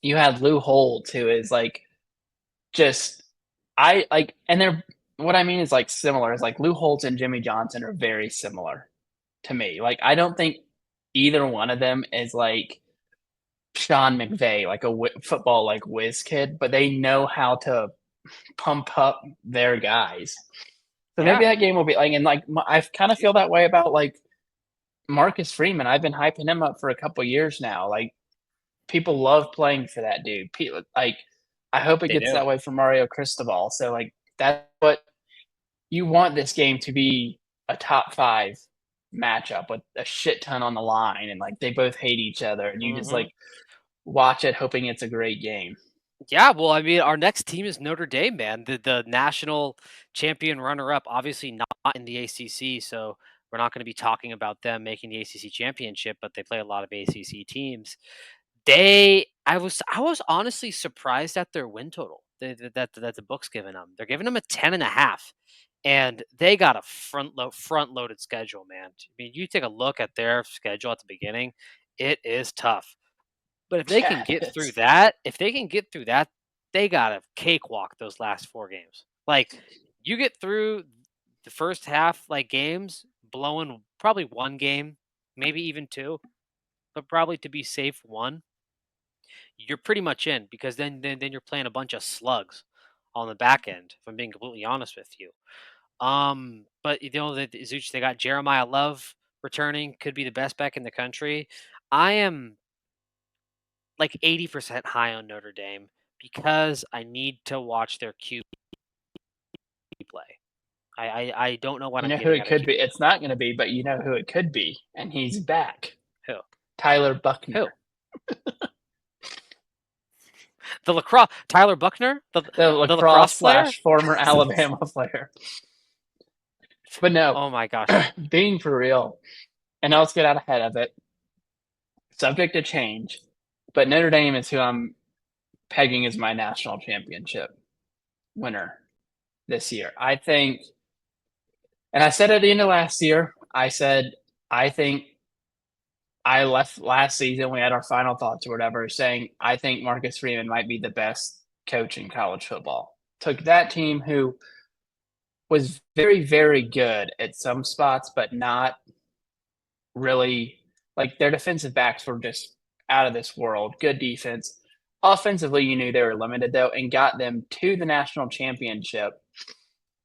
You had Lou Holtz, who is like just I like, and they're what I mean is like similar. Is like Lou Holtz and Jimmy Johnson are very similar to me. Like I don't think either one of them is like Sean McVay, like a football like whiz kid, but they know how to pump up their guys. So maybe Yeah. that game will be like, and like I kind of feel that way about like Marcus Freeman. I've been hyping him up for a couple years now. Like people love playing for that dude. Like I hope it They gets do. that way for Mario Cristobal. So like that's what you want this game to be, a top five matchup with a shit ton on the line, and like they both hate each other, and you just Mhm. like watch it hoping it's a great game. Yeah, well, I mean, our next team is Notre Dame, man. The national champion runner up, obviously not in the ACC, so we're not going to be talking about them making the ACC championship, but they play a lot of ACC teams. I was honestly surprised at their win total that the book's giving them. They're giving them a 10.5, and they got a front loaded schedule, man. I mean, you take a look at their schedule at the beginning, it is tough. But if they Yeah, can get through it's that, they got to cakewalk those last 4 games. Like, you get through the first half, like, games, blowing probably 1 game, maybe even 2, but probably to be safe 1, you're pretty much in because then you're playing a bunch of slugs on the back end, if I'm being completely honest with you. But the Zooch, they got Jeremiah Love returning, could be the best back in the country. I am like 80% high on Notre Dame because I need to watch their QB play. I don't know what you I'm know who getting it out of could be. QB. It's not going to be, but you know who it could be, and he's back. Who? Tyler Who? Buckner, The lacrosse Tyler Buckner? the The lacrosse lacrosse player? slash former Alabama player. But no, Oh my gosh. being for real, and let's get out ahead of it. Subject to change, but Notre Dame is who I'm pegging as my national championship winner this year. I think, and I said at the end of last year, I said, I think I left last season, we had our final thoughts or whatever, saying I think Marcus Freeman might be the best coach in college football. Took that team who was very, very good at some spots, but not really like their defensive backs were just out of this world. Good defense. Offensively, you knew they were limited though, and got them to the national championship.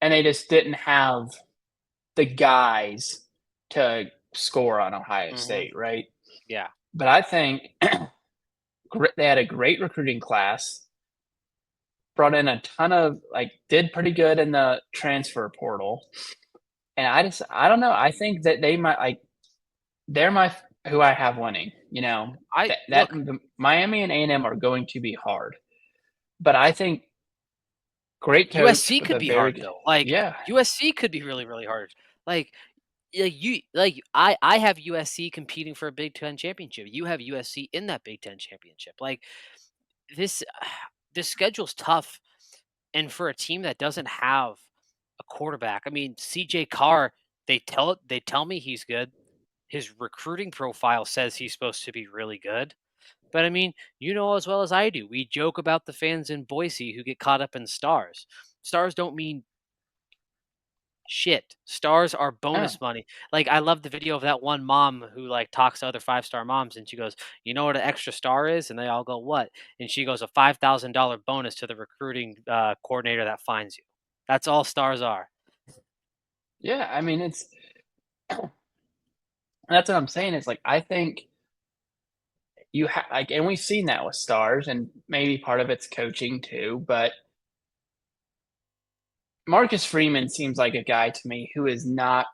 And they just didn't have the guys to score on Ohio Mhm. State, right? Yeah. But I think they had a great recruiting class, brought in a ton of like did pretty good in the transfer portal. And I don't know. I think that they might like they're my who I have winning. I That look, the Miami and A&M are going to be hard, but I think great coach USC with could a be very hard good, though. Like yeah. USC could be really really hard. Like I have USC competing for a Big 10 championship. You have USC in that Big 10 championship. Like this this schedule's tough. And for a team that doesn't have a quarterback, I mean, CJ Carr, they tell me he's good. His recruiting profile says he's supposed to be really good. But I mean, you know as well as I do, we joke about the fans in Boise who get caught up in stars. Stars don't mean shit. Stars are Oh, bonus money. Like I love the video of that one mom who like talks to other 5-star moms and she goes, "You know what an extra star is?" And they all go, "What?" And she goes, "A $5,000 bonus to the recruiting coordinator that finds you." That's all stars are. yeah. I mean, it's that's what I'm saying. Is like I think you have like, and we've seen that with stars, and maybe part of it's coaching too. But Marcus Freeman seems like a guy to me who is not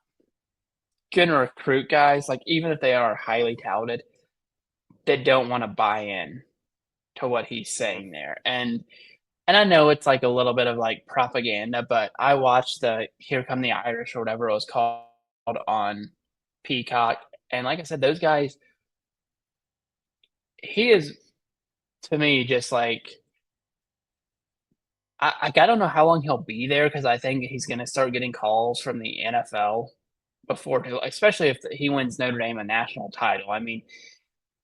going to recruit guys, like even if they are highly touted. that don't want to buy in to what he's saying there. And I know it's like a little bit of like propaganda, but I watched the Here Come the Irish or whatever it was called on Peacock. And like I said, those guys, he is to me just like I don't know how long he'll be there because I think he's going to start getting calls from the NFL before, especially if he wins Notre Dame a national title. I mean,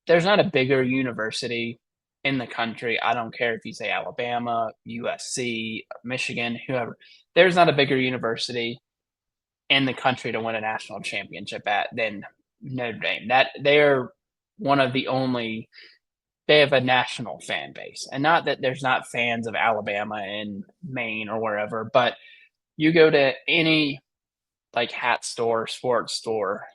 there's not a bigger university in the country. I don't care if you say Alabama, USC, Michigan, whoever. There's not a bigger university in the country to win a national championship at than Notre Dame. That they're one of the only. They have a national fan base, and not that there's not fans of Alabama and Maine or wherever, but you go to any like hat store, sports store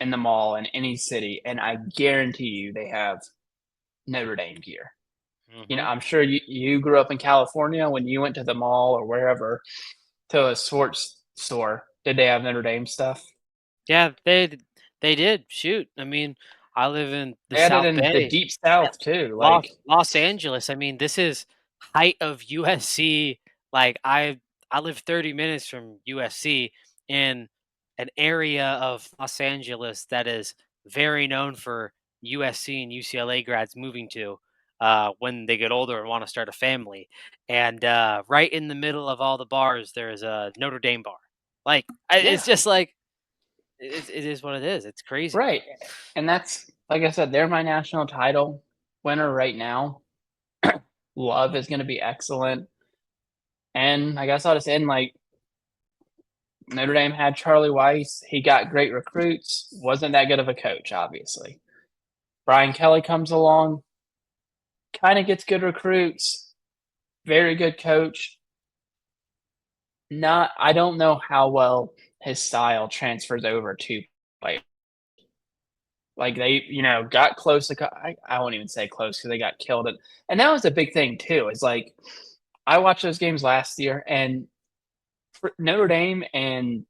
in the mall in any city, and I guarantee you they have Notre Dame gear. You know, Hmm. I'm sure you grew up in California when you went to the mall or wherever to a sports store. Did they have Notre Dame stuff? Yeah, they did. Shoot, I mean, I live in the They had it South in the Bay. deep South too. Los Angeles. I mean, this is height of USC. Like I live 30 minutes from USC in an area of Los Angeles that is very known for USC and UCLA grads moving to when they get older and want to start a family. And right in the middle of all the bars, there's a Notre Dame bar. Like yeah, it's just like it is what it is. It's crazy. right. And that's like I said, they're my national title winner right now. Love is going to be excellent. And I guess I'll just end like Notre Dame had Charlie Weiss. He got great recruits. Wasn't that good of a coach, obviously. Brian Kelly comes along, kind of gets good recruits, very good coach. Not, I don't know how well his style transfers over to like they got close to. I won't even say close because they got killed. And that was a big thing too. Is like I watched those games last year, and for Notre Dame and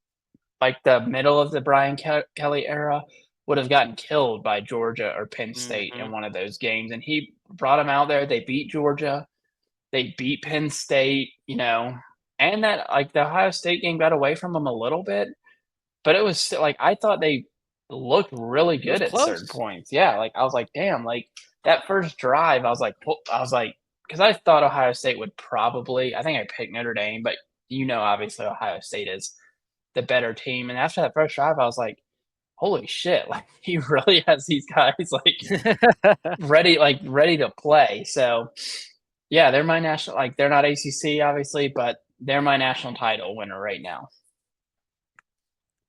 like the middle of the Brian Kelly era would have gotten killed by Georgia or Penn State in Hmm. one of those games. And he brought them out there. They beat Georgia. They beat Penn State, and that like the Ohio State game got away from them a little bit, but it was still like I thought they looked really It was good at certain close. points. Yeah, like I was like, damn, like that first drive, I was like, because I thought Ohio State would probably. I think I picked Notre Dame, but obviously Ohio State is the better team. And after that first drive, I was like, holy shit, like he really has these guys like ready to play. So yeah, they're my national like they're not ACC obviously, but they're my national title winner right now.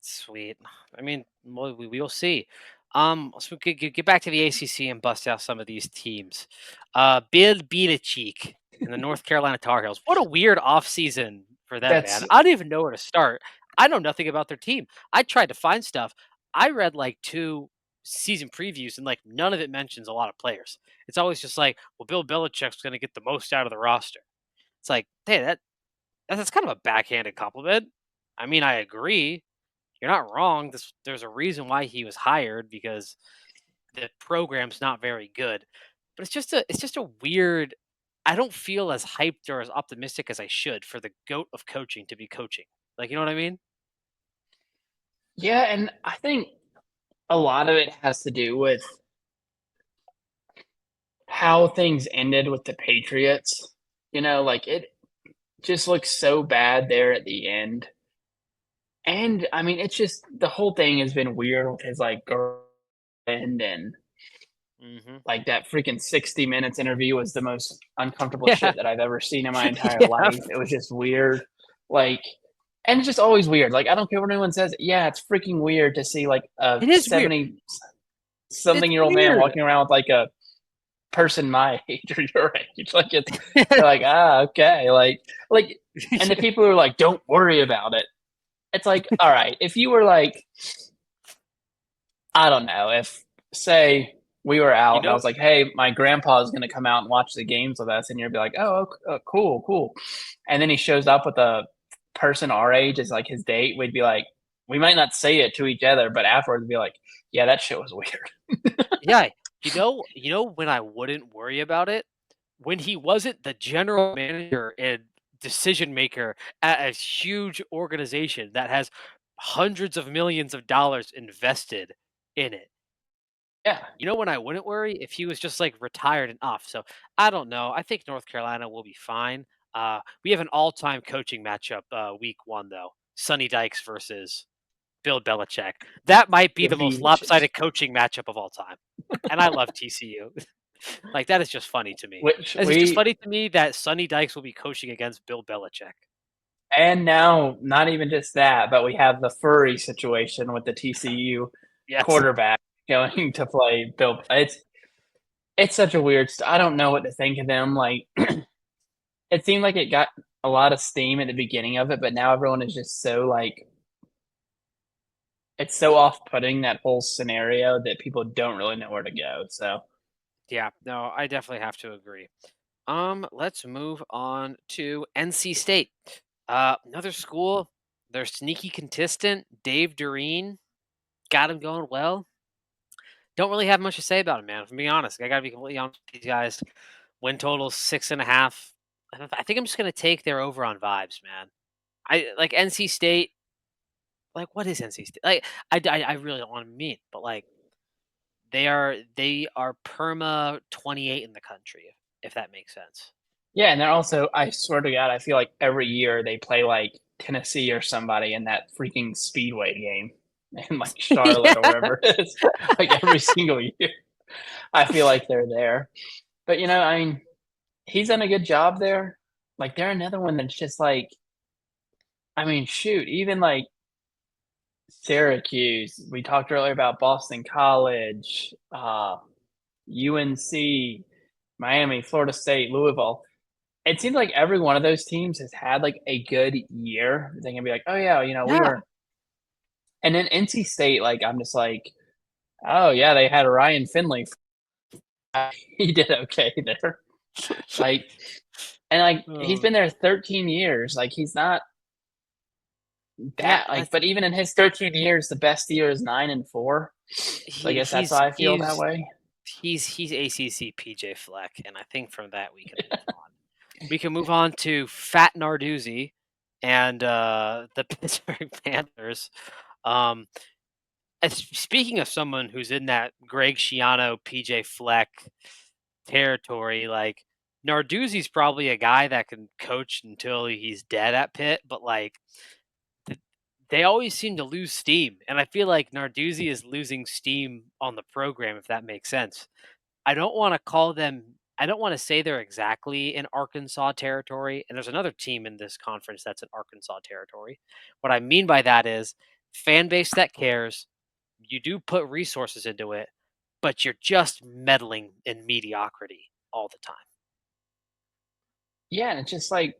Sweet. I mean, we'll see. So we could get back to the ACC and bust out some of these teams. Bill Belichick and the North Carolina Tar Heels. What a weird offseason for them, That's man. I don't even know where to start. I know nothing about their team. I tried to find stuff. I read like two season previews and like none of it mentions a lot of players. It's always just like, well, Bill Belichick's going to get the most out of the roster. It's like, hey, that's kind of a backhanded compliment. I mean, I agree, you're not wrong. There's a reason why he was hired because the program's not very good. But it's just a weird. I don't feel as hyped or as optimistic as I should for the goat of coaching to be coaching. Like, you know what I mean? yeah, and I think a lot of it has to do with how things ended with the Patriots. Like it just looks so bad there at the end. And I mean, it's just the whole thing has been weird with his like girlfriend and Hmm. like that freaking 60 minutes interview was the most uncomfortable Yeah, shit that I've ever seen in my entire yeah. life. It was just weird. Like, and it's just always weird. Like, I don't care what anyone says. Yeah, it's freaking weird to see like a It is weird. 70 It's something year old man weird. walking around with like a person my age or your age. Like, you're like, okay. Like, and the people who are like, don't worry about it. It's like, all right, if you were like, I don't know, if say we were you out and I know, was like, hey, my grandpa is going to come out and watch the games with us, and you'd be like, cool, cool. And then he shows up with a person our age as like his date, we'd be like, we might not say it to each other, but afterwards be like, yeah, that shit was weird. yeah. You know when I wouldn't worry about it? When he wasn't the general manager and decision maker at a huge organization that has hundreds of millions of dollars invested in it. Yeah. You know when I wouldn't worry? If he was just, like, retired and off, so, I don't know, I think North Carolina will be fine. We have an all-time coaching matchup, week 1, though. Sonny Dykes versus Bill Belichick. That might be The the most Beaches. lopsided coaching matchup of all time, and I love TCU. Like, that is just funny to me. Which It's just we funny to me that Sonny Dykes will be coaching against Bill Belichick. and now not even just that, but we have the furry situation with the TCU Yes. quarterback going to play Bill. It's such a weird. I don't know what to think of them. Like it seemed like it got a lot of steam at the beginning of it, but now everyone is just so like it's so off-putting that whole scenario that people don't really know where to go. So Yeah, no, I definitely have to agree. Let's move on to NC State. Another school, their sneaky contestant, Dave Doreen, got him going well. Don't really have much to say about him, man. If I'm being honest, I gotta be completely honest with these guys. Win total 6.5. I think I'm just gonna take their over on vibes, man. I like NC State. Like, what is NC State? Like, I really don't want to be mean, but like, they are perma 28 in the country, if that makes sense. yeah, and they're also I swear to God, I feel like every year they play like Tennessee or somebody in that freaking Speedway game in like Charlotte or Yeah. wherever it is. Like every single year, I feel like they're there. But I mean, he's done a good job there. Like they're another one that's just like, I mean, shoot, even like Syracuse. We talked earlier about Boston College, UNC, Miami, Florida State, Louisville. It seems like every one of those teams has had like a good year. They can be like, oh yeah, we Yeah. were. And then NC State, like I'm just like, oh yeah, they had Ryan Finley. He did okay there. Like, and like he's Oh, been there 13 years. Like he's not yeah, that like, but even in his 13 years, the best year is 9-4. So I he guess that's he's why I feel that he's way. he's ACC PJ Fleck, and I think from that we can move on. We can move on to Fat Narduzzi and the Pittsburgh Panthers. Um, Speaking of someone who's in that Greg Schiano, PJ Fleck territory, like Narduzzi's probably a guy that can coach until he's dead at Pitt, but like th- they always seem to lose steam, and I feel like Narduzzi is losing steam on the program, if that makes sense. I don't want to call them. I don't want to say they're exactly in Arkansas territory, and there's another team in this conference that's in Arkansas territory. What I mean by that is fan base that cares. You do put resources into it, but you're just meddling in mediocrity all the time. Yeah, and it's just like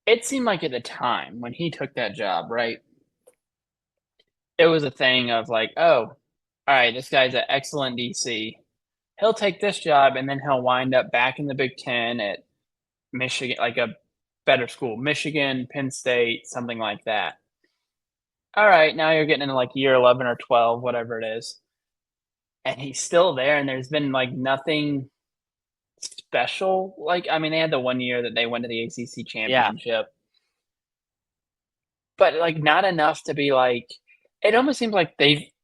it seemed like at the time when he took that job, right? It was a thing of like, oh, all right, this guy's an excellent DC. He'll take this job and then he'll wind up back in the Big Ten at Michigan, like a better school, Michigan, Penn State, something like that. All right, now you're getting into like year 11 or 12, whatever it is. And he's still there, and there's been like nothing special. Like, I mean, they had the 1 year that they went to the ACC Yeah, championship, but like not enough to be like. It almost seems like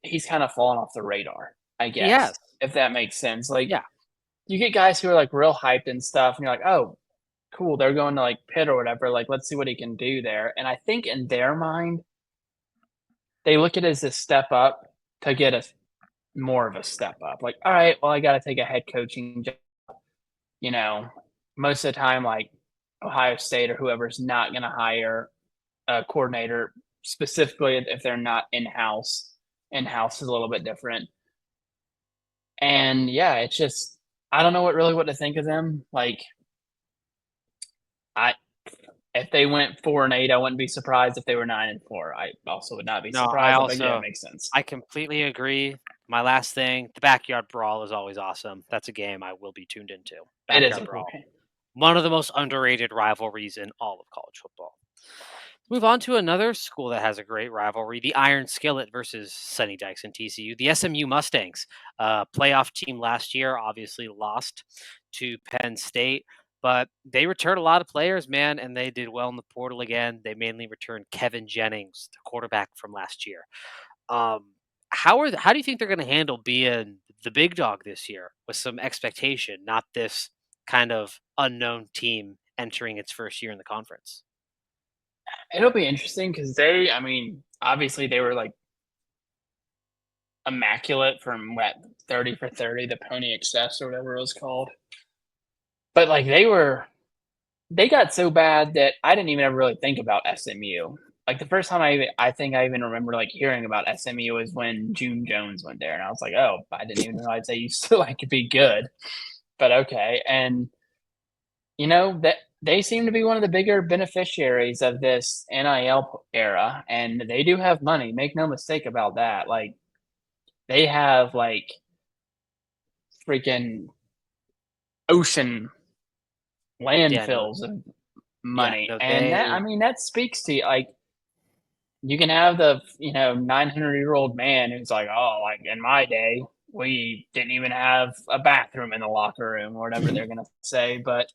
he's kind of fallen off the radar. I he has. guess if that makes sense. Like Yeah, you get guys who are like real hyped and stuff, and you're like, oh, cool, they're going to like Pitt or whatever. Like, let's see what he can do there. And I think in their mind, they look at it as a step up to get a more of a step up. Like, all right, well, I got to take a head coaching job. You know, most of the time, like Ohio State or whoever's not going to hire a coordinator specifically if they're not in house. In house is a little bit different. And yeah, it's just I don't know what to think of them. Like I if they went 4-8, I wouldn't be surprised if they were 9-4. I also would not be no, I surprised if it also makes sense. I completely agree. My last thing, the backyard brawl is always awesome. That's a game I will be tuned into. It is Backyard a cool brawl, game. one of the most underrated rivalries in all of college football. Move on to another school that has a great rivalry, the Iron Skillet versus Sunny Dykes and TCU. The SMU Mustangs, playoff team last year, obviously lost to Penn State, but they returned a lot of players, man, and they did well in the portal again. They mainly returned Kevin Jennings, the quarterback from last year. How do you think they're going to handle being the big dog this year with some expectation, not this kind of unknown team entering its first year in the conference? It'll be interesting because I mean, obviously they were like immaculate from what 30 for 30, the Pony Excess or whatever it was called. But like they got so bad that I didn't even ever really think about SMU. Like the first time I think I even remember like hearing about SMU was when June Jones went there, and I was like, oh, I didn't even realize they used to like be good. But okay, and that they seem to be one of the bigger beneficiaries of this NIL era, and they do have money. Make no mistake about that. Like they have like freaking ocean Yeah, no, landfills of yeah, money, no, and that I they mean that speaks to like you can have the 900-year-old man who's like, oh, like in my day we didn't even have a bathroom in the locker room or whatever they're gonna say, but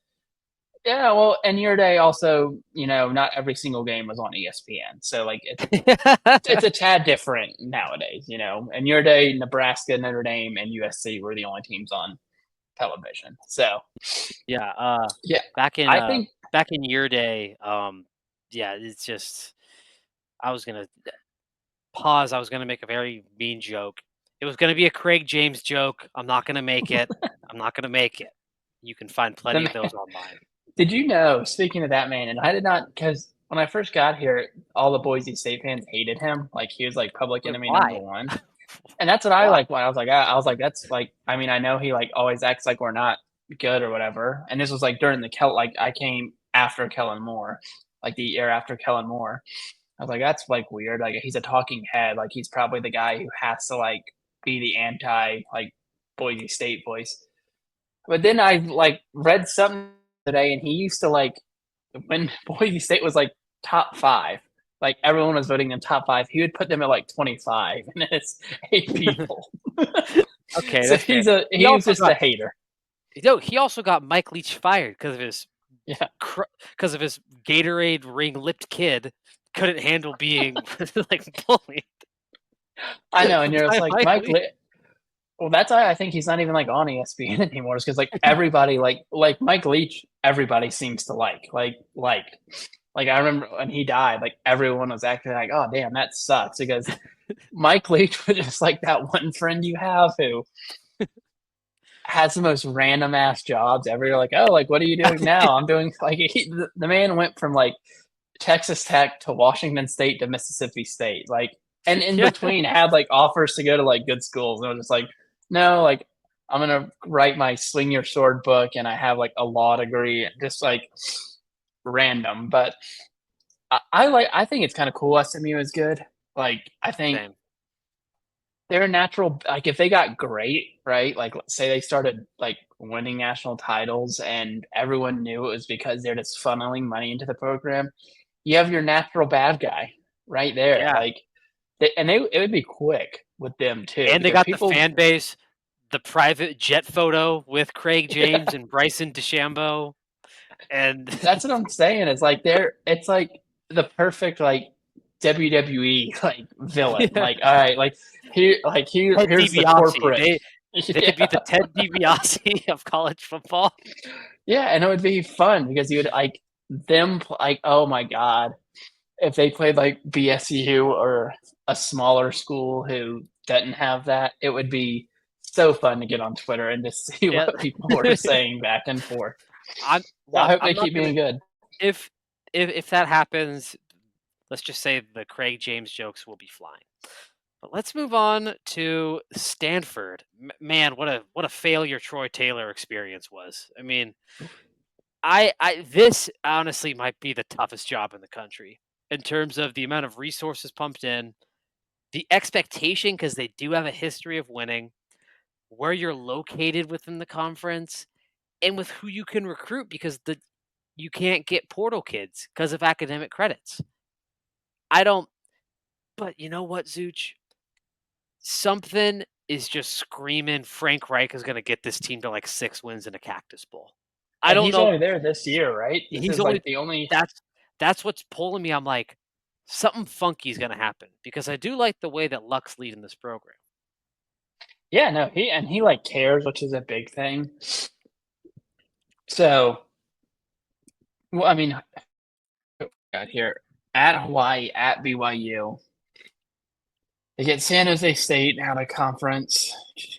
yeah, well, in your day also, not every single game was on ESPN. So like it's a tad different nowadays. In your day, Nebraska, Notre Dame, and USC were the only teams on television. So yeah, yeah, back in I think your day, yeah, it's just I was gonna pause. I was gonna make a very mean joke. It was gonna be a Craig James joke. I'm not gonna make it. I'm not gonna make it. You can find the plenty of man, those online. did you know, speaking of that man, and I did not because when I first got here, all the Boise State fans hated him. Like he was like public Wait, enemy number why? one. And that's what I Why? like when I was like, that's like, I mean, I know he like always acts like we're not good or whatever. And this was like during like I came after Kellen Moore, like the year after Kellen Moore. I was like, that's like weird. Like he's a talking head. Like he's probably the guy who has to like be the anti like Boise State voice. But then I like read something today, and he used to like when Boise State was like top five, like everyone was voting them top five. He would put them at like 25, and it's 8 people. Okay, So that's fair. He he was also just got a hater. he also got Mike Leach fired Yeah, because of his Gatorade ring lipped kid couldn't handle being like bullied I know. And you're just by like Mike Mike. Leach. Well, that's why I think he's not even like on ESPN anymore. Is because like everybody like Mike Leach, everybody seems to like I remember when he died, like everyone was acting like, oh damn, that sucks because Mike Leach was just like that one friend you have who has the most random ass jobs ever. You're like, oh, like what are you doing now? I'm doing like the man went from like Texas Tech to Washington State to Mississippi State, like, and in Yeah, between had like offers to go to like good schools, and I was just like, no, like I'm gonna write my Swing Your Sword book, and I have like a law degree, just like random. But I think it's kind of cool. SMU is good. Like I think same. they're a natural. Like if they got great, right? Like let's say they started like winning national titles, and everyone knew it was because they're just funneling money into the program. You have your natural bad guy right there. Yeah, Like, it would be quick with them too and they because got the people. fan base, the private jet photo with Craig James and Bryson DeChambeau, and That's what I'm saying. It's like it's like the perfect like WWE like villain. yeah, Like, all right, Ted here's the DiBiase. corporate. They could be Yeah, the Ted DiBiase of college football. yeah, and it would be fun because you would like like, oh my god, if they played like BSU or a smaller school who doesn't have that, it would be so fun to get on Twitter and just see Yeah, what people were saying back and forth. So I hope they I'm not keep gonna being good. if if that happens, let's just say the Craig James jokes will be flying. But let's move on to Stanford. Man, what a failure Troy Taylor experience was. I mean, I this honestly might be the toughest job in the country in terms of the amount of resources pumped in, the expectation because they do have a history of winning, where you're located within the conference, and with who you can recruit because you can't get portal kids because of academic credits. I don't. But you know what, Zooch? Something is just screaming Frank Reich is going to get this team to like 6 wins in a Cactus Bowl. I And don't he's know. only there this year, right? This He's is only like the only. that's that's what's pulling me. I'm like, something funky is going to happen because I do like the way that Luck's leading this program. Yeah, no, he like cares, which is a big thing. So, well, I mean, got here at Hawaii, at BYU. They get San Jose State out of conference.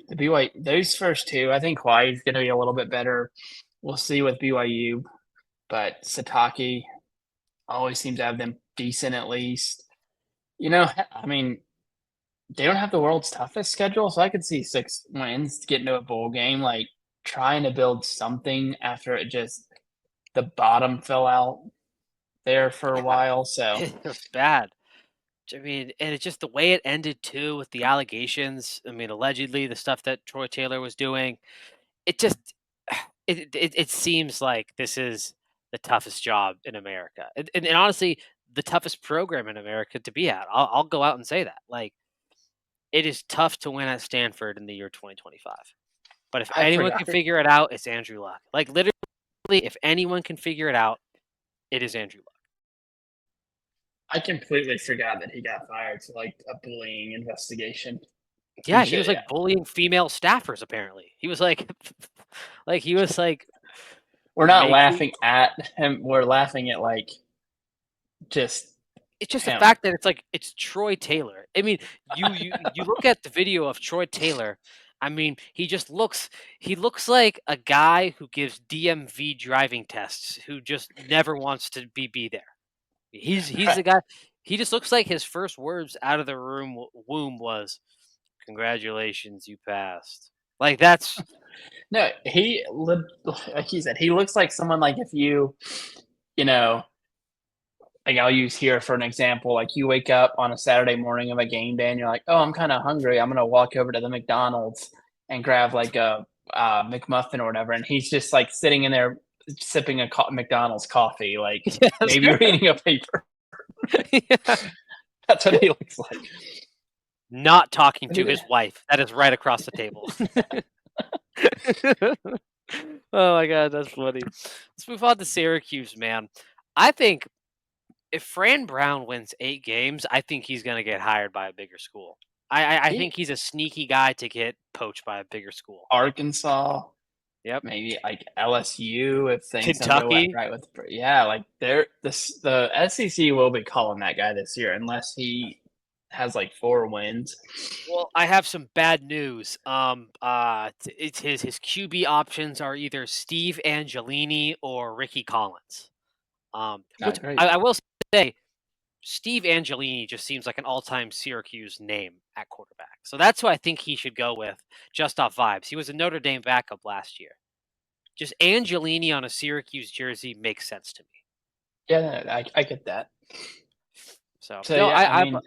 The BYU, those first two, I think Hawaii's going to be a little bit better. We'll see with BYU, but Satake always seems to have them decent at least. I mean, they don't have the world's toughest schedule, so I could see 6 wins to get into a bowl game, like trying to build something after the bottom fell out there for a Yeah, while. So it was bad. I mean, and it's just the way it ended too with the allegations. I mean, allegedly the stuff that Troy Taylor was doing. It just it seems like this is the toughest job in America, and honestly, the toughest program in America to be at. I'll go out and say that. Like, it is tough to win at Stanford in the year 2025. But if I anyone forgot. can figure it out, it's Andrew Luck. Like, literally, if anyone can figure it out, it is Andrew Luck. I completely forgot that he got fired for like a bullying investigation. He Yeah, he should, was yeah. like bullying female staffers. Apparently, he was like, like he was like We're not making. laughing at him. We're laughing at like just It's just the him. fact that it's like it's Troy Taylor. I mean, you look at the video of Troy Taylor. I mean, he looks like a guy who gives DMV driving tests who just never wants to be there. He's Right. the guy. He just looks like his first words out of the womb was, "Congratulations, you passed." Like that's No, like he said, he looks like someone like if you know, like I'll use here for an example, like you wake up on a Saturday morning of a game day and you're like, oh, I'm kind of hungry. I'm gonna walk over to the McDonald's and grab like a McMuffin or whatever, and he's just like sitting in there sipping a McDonald's coffee, like yes. maybe reading a paper. Yeah. That's what he looks like. Not talking to his wife. That is right across the table. Oh my god, that's funny. Let's move on to Syracuse, man. I think if Fran Brown wins 8 games, I think he's gonna get hired by a bigger school. I He think he's a sneaky guy to get poached by a bigger school. Arkansas, Yep. maybe like LSU if things don't go Kentucky. right with yeah, like the SEC will be calling that guy this year unless he has like 4 wins. Well, I have some bad news. It's his QB options are either Steve Angelini or Ricky Collins. Which Not great. I will say, Steve Angelini just seems like an all-time Syracuse name at quarterback. So that's who I think he should go with, just off vibes. He was a Notre Dame backup last year. Just Angelini on a Syracuse jersey makes sense to me. Yeah, no, I get that. So So no, yeah, I I mean,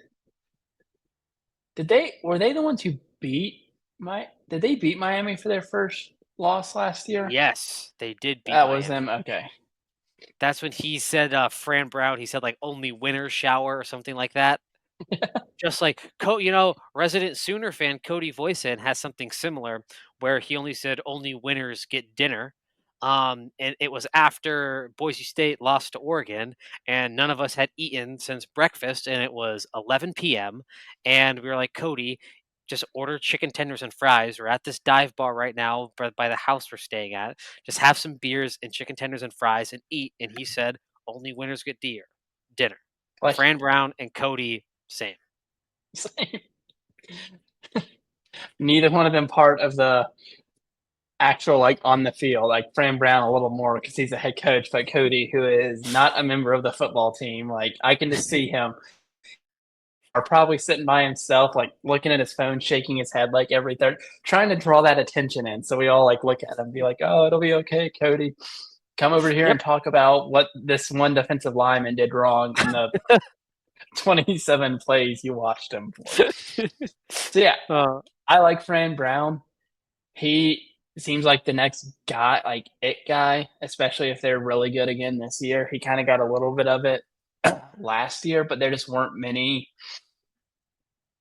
were they the ones who did they beat Miami for their first loss last year? yes, they did beat That was Miami. them. Okay. That's when he said Fran Brown. He said like only winners shower or something like that. Just like resident Sooner fan Cody Voisin has something similar where he only said only winners get dinner. And it was after Boise State lost to Oregon, and none of us had eaten since breakfast, and it was 11 p.m. And we were like, Cody, just order chicken tenders and fries. We're at this dive bar right now by the house we're staying at. Just have some beers and chicken tenders and fries and eat. And he said, only winners get dinner. Like Fran Brown and Cody, same. neither one of them part of the actual like on the field. Like Fran Brown a little more because he's a head coach, but Cody, who is not a member of the football team, like I can just see him are probably sitting by himself, like looking at his phone, shaking his head like every third, trying to draw that attention in. So we all like look at him and be like, "Oh, it'll be okay, Cody. Come over here Yep. and talk about what this one defensive lineman did wrong in the 27 plays you watched him for." So yeah, uh, I like Fran Brown. He seems like the next guy, like it guy, especially if they're really good again this year. He kind of got a little bit of it last year, but there just weren't many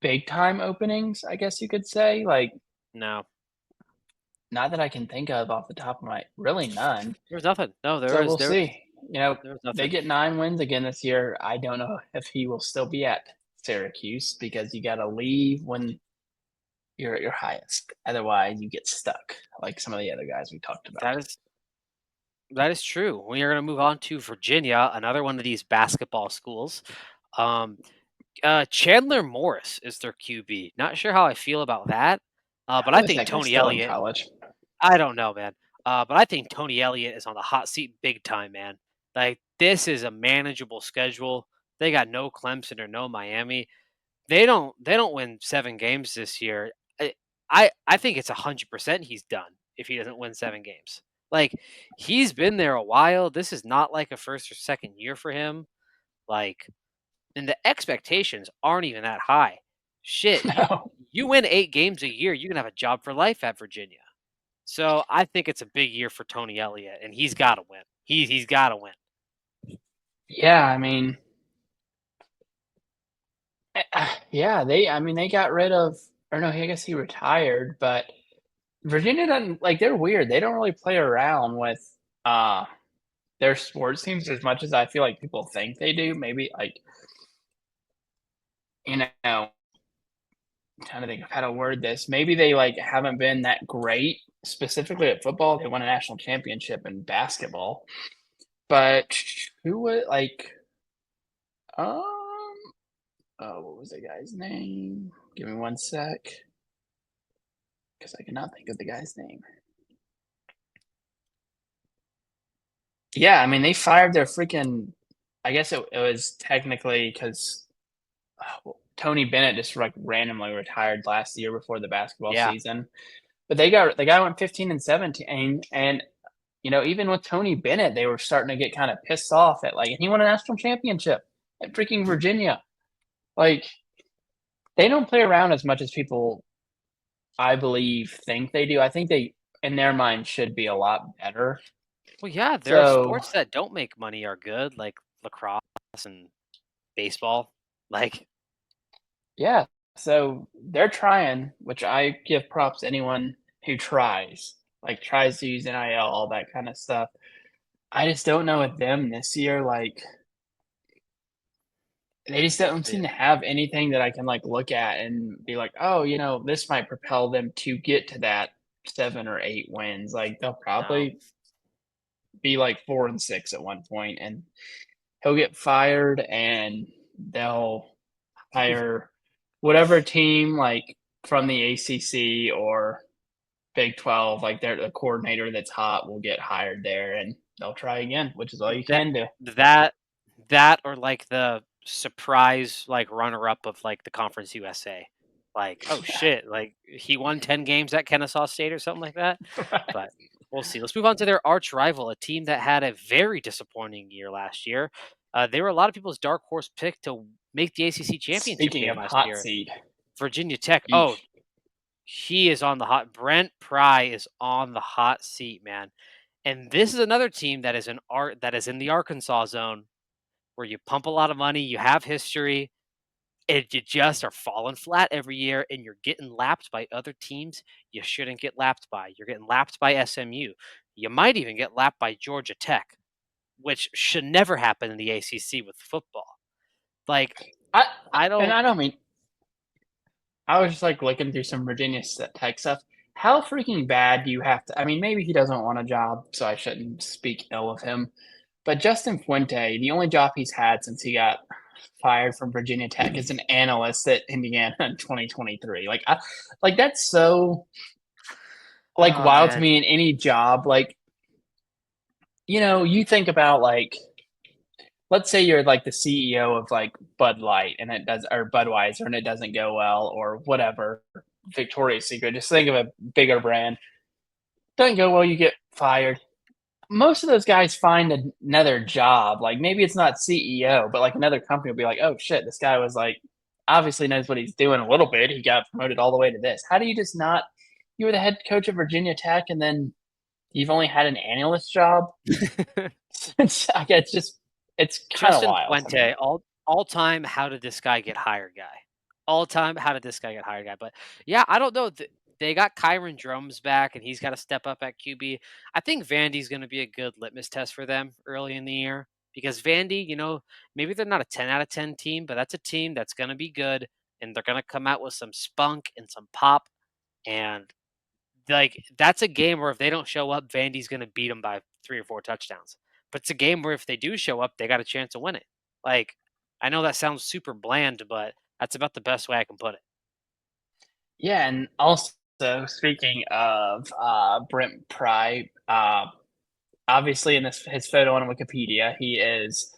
big time openings, I guess you could say. Like, No, not that I can think of off the top of my really none. there's nothing. No, So we'll there see. there was They nothing. get 9 wins again this year. I don't know if he will still be at Syracuse because you got to leave when you're at your highest. Otherwise, you get stuck like some of the other guys we talked about. That is that is true. We are going to move on to Virginia, another one of these basketball schools. Um, Chandler Morris is their QB. Not sure how I feel about that, but How I is think that guy Tony still in Elliott. college? I don't know, man. But I think Tony Elliott is on the hot seat big time, man. Like this is a manageable schedule. They got no Clemson or no Miami. They don't win 7 games this year. I I think it's 100% he's done if he doesn't win 7 games. Like he's been there a while. This is not like a first or second year for him. Like, and the expectations aren't even that high. Shit, No. you win 8 games a year, you can have a job for life at Virginia. So I think it's a big year for Tony Elliott, and he's got to win. He's got to win. Yeah, I mean, yeah, they got rid of, or no, I guess he retired, but Virginia doesn't like they're weird. They don't really play around with uh their sports teams as much as I feel like people think they do. Maybe like, I'm trying to think of how to word this. Maybe they like haven't been that great specifically at football. They won a national championship in basketball. But who would like um oh what was the guy's name? Give me one sec. Because I cannot think of the guy's name. Yeah, I mean they fired their freaking. I guess it was technically because Tony Bennett just like randomly retired last year before the basketball Yeah. season. But the guy went 15-17, and even with Tony Bennett, they were starting to get kind of pissed off at and he won a national championship at freaking Virginia. Like they don't play around as much as people, I believe, think they do. I think they, in their mind, should be a lot better. Well, yeah, there are So sports that don't make money are good, like lacrosse and baseball. Like, yeah, so they're trying, which I give props to anyone who tries, like tries to use NIL, all that kind of stuff. I just don't know with them this year. Like they just don't seem yeah, to have anything that I can look at and be like, oh, this might propel them to get to that 7 or 8 wins. Like they'll no. probably be like 4-6 at one point, and he'll get fired, and they'll hire whatever team from the ACC or Big 12, like they're the coordinator that's hot will get hired there, and they'll try again, which is all you That can do. that that or like the surprise like runner up of like the Conference USA. Like, oh shit, like he won 10 games at Kennesaw State or something like that. Right. But we'll see. Let's move on to their arch rival, a team that had a very disappointing year last year. They were a lot of people's dark horse pick to make the ACC championship Speaking game of last hot year. seat, Virginia Tech. Oh, eesh. he is on the hot. Brent Pry is on the hot seat, man. And this is another team that is in the Arkansas zone where you pump a lot of money, you have history, and you just are falling flat every year, and you're getting lapped by other teams you shouldn't get lapped by. You're getting lapped by SMU. You might even get lapped by Georgia Tech, which should never happen in the ACC with football. Like, I I and don't. I don't mean I was just looking through some Virginia Tech stuff. How freaking bad do you have to? I mean, maybe he doesn't want a job, so I shouldn't speak ill of him. But Justin Fuente, the only job he's had since he got fired from Virginia Tech is an analyst at Indiana in 2023. Like that's so Oh wild to man, me in any job. You think about let's say you're the CEO of Bud Light and it does or Budweiser and it doesn't go well or whatever. Victoria's Secret. Just think of a bigger brand. Doesn't go well, you get fired. Most of those guys find another job. Like maybe it's not CEO, but another company will be like, oh shit, this guy was obviously knows what he's doing a little bit. He got promoted all the way to this. How do you just not? You were the head coach of Virginia Tech, and then you've only had an analyst job. It's It's kind of Justin wild to Fuente, me. all time, how did this guy get hired guy? All time, how did this guy get hired guy? But yeah, I don't know. They got Kyron Drums back, and he's got to step up at QB. I think Vandy's going to be a good litmus test for them early in the year because Vandy, maybe they're not a 10 out of 10 team, but that's a team that's going to be good, and they're going to come out with some spunk and some pop. And like that's a game where if they don't show up, Vandy's going to beat them by 3 or 4 touchdowns. But it's a game where if they do show up, they got a chance to win it. Like I know that sounds super bland, but that's about the best way I can put it. Yeah, and also speaking of Brent Pry, obviously in his photo on Wikipedia, he is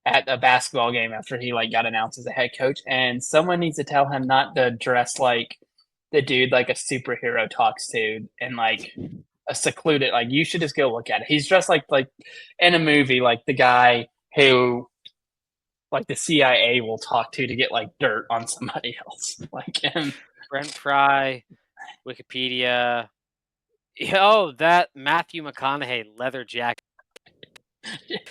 at a basketball game after he got announced as a head coach, and someone needs to tell him not to dress like the dude like a superhero talks to and a secluded you should just go look at it. He's dressed like in a movie like the guy who the CIA will talk to get dirt on somebody else. Like him. Brent Pry, Wikipedia. Oh, that Matthew McConaughey leather jacket.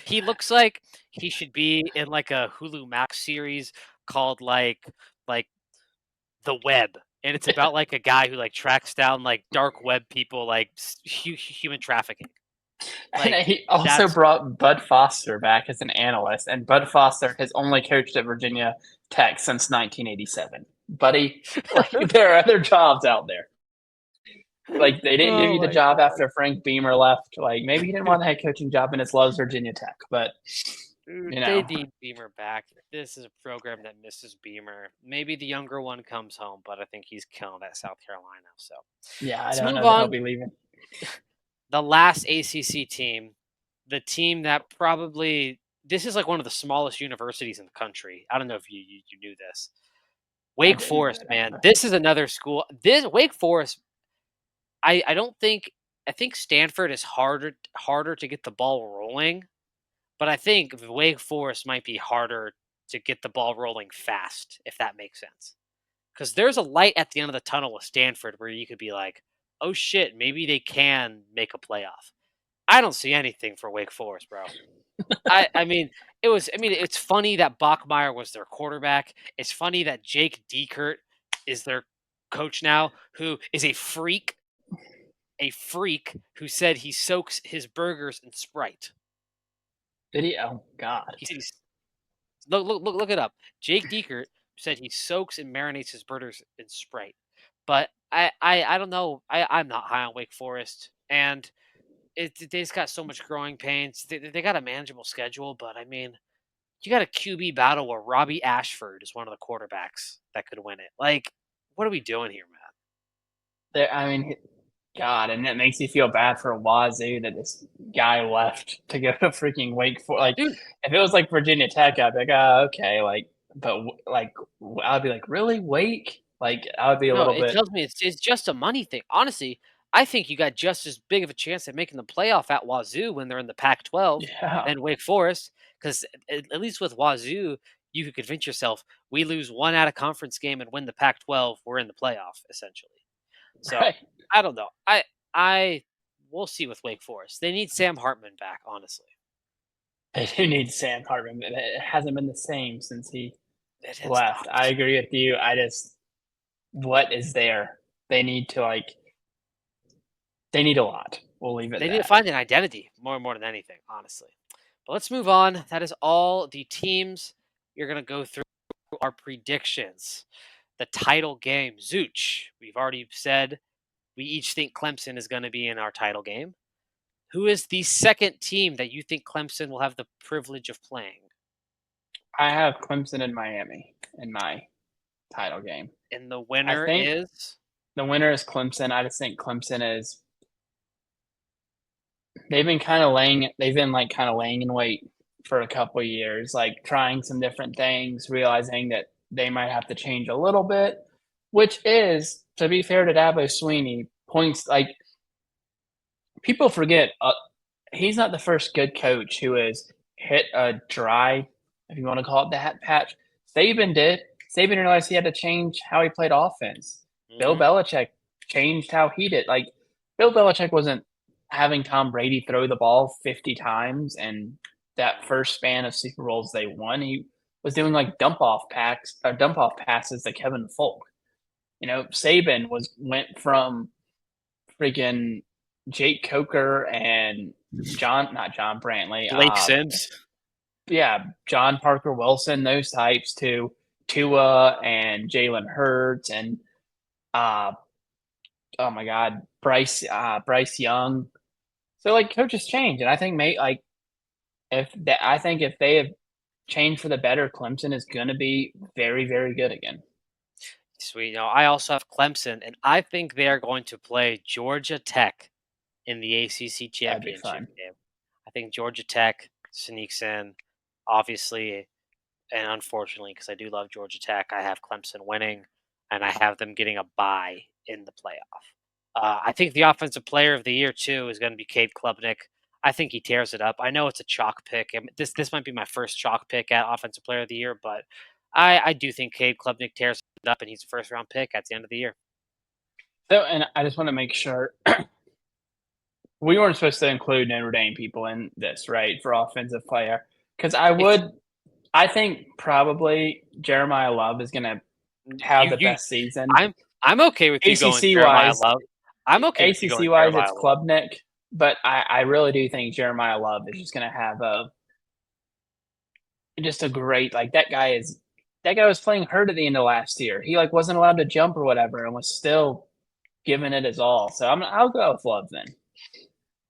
He looks like he should be in like a Hulu Max series called like The Web, and it's about like a guy who like tracks down like dark web people like human trafficking. And Like he also that's brought Bud Foster back as an analyst, and Bud Foster has only coached at Virginia Tech since 1987. Buddy, there are other jobs out there. They didn't give oh you the my job god. after Frank Beamer left. Maybe he didn't want the head coaching job and just loves Virginia Tech. But Dude, you they know, need Beamer back. This is a program that misses Beamer. Maybe the younger one comes home, but I think he's killing at South Carolina. So yeah, I let's don't move know that he'll on. be leaving. The last ACC team, the team that probably this is like one of the smallest universities in the country. I don't know if you knew this. I Wake didn't know Forest, that. man. But This is another school. This Wake Forest. I don't think I think Stanford is harder to get the ball rolling, but I think Wake Forest might be harder to get the ball rolling fast, if that makes sense. Because there's a light at the end of the tunnel with Stanford where you could be like, oh shit, maybe they can make a playoff. I don't see anything for Wake Forest, bro. I mean, it's funny that Bachmeyer was their quarterback. It's funny that Jake Dekert is their coach now, who is a freak who said he soaks his burgers in Sprite. did he? Oh God. He said he's look it up. Jake Dekert said he soaks and marinates his burgers in Sprite. But I don't know. I'm not high on Wake Forest, and they just got so much growing pains. They got a manageable schedule, but I mean, you got a QB battle where Robbie Ashford is one of the quarterbacks that could win it. Like, what are we doing here, man? There. I mean, God, and it makes you feel bad for Wazoo that this guy left to go to freaking Wake Forest. Dude, If it was Virginia Tech, I'd be like, oh, okay, but I'd be like, really, Wake? I would be a no, little it bit, tells me it's just a money thing. Honestly, I think you got just as big of a chance at making the playoff at Wazoo when they're in the Pac-12 yeah, than Wake Forest, because at least with Wazoo, you could convince yourself we lose one out of conference game and win the Pac-12, we're in the playoff essentially. So right. I don't know. I we'll see with Wake Forest. They need Sam Hartman back, honestly. They do need Sam Hartman. But it hasn't been the same since he It has left. I not. agree with you. What is there? They need to they need a lot. We'll leave it They at need to that. find an identity more than anything, honestly. But let's move on. That is all the teams. You're gonna go through our predictions. The title game, Zooch. We've already said we each think Clemson is going to be in our title game. Who is the second team that you think Clemson will have the privilege of playing? I have Clemson and Miami in my title game. And the I winner think is the winner is Clemson. I just think Clemson is they've been kind of laying in wait for a couple of years, trying some different things, realizing that they might have to change a little bit, which is, to be fair to Dabo Sweeney, points people forget he's not the first good coach who has hit a dry, if you want to call it that, patch. Saban did. Saban realized he had to change how he played offense. Bill mhm. Belichick changed how he did. Bill Belichick wasn't having Tom Brady throw the ball 50 times and that first span of Super Bowls they won, he was doing like dump off passes to Kevin Folk. Saban went from freaking Jake Coker and not John Brantley, Blake Sims. yeah, John Parker Wilson, those types to Tua and Jalen Hurts and uh oh my God, Bryce Young. So like coaches change, and I think if they have changed for the better, Clemson is going to be very very good again. Sweet. I also have Clemson, and I think they are going to play Georgia Tech in the ACC That'd be championship fun. game. I think Georgia Tech sneaks in, obviously, and unfortunately, because I do love Georgia Tech, I have Clemson winning, and I have them getting a bye in the playoff. I think the offensive player of the year too is going to be Cade Klubnik. I think he tears it up. I know it's a chalk pick. And this might be my first chalk pick at offensive player of the year, but I do think Cade Klubnik tears it up, and he's a first round pick at the end of the year. So, and I just want to make sure we weren't supposed to include Notre Dame people in this, right, for offensive player, because If I think probably Jeremiah Love is going to have the you best season. I'm okay with you going ACC Jeremiah wise, Love. I'm okay with you ACC going wise, it's Jeremiah Love. Klubnik, but I really do think Jeremiah Love is just going to have just a great like that guy was playing hurt at the end of last year. He like wasn't allowed to jump or whatever, and was still giving it his all. So I'll go with Love then.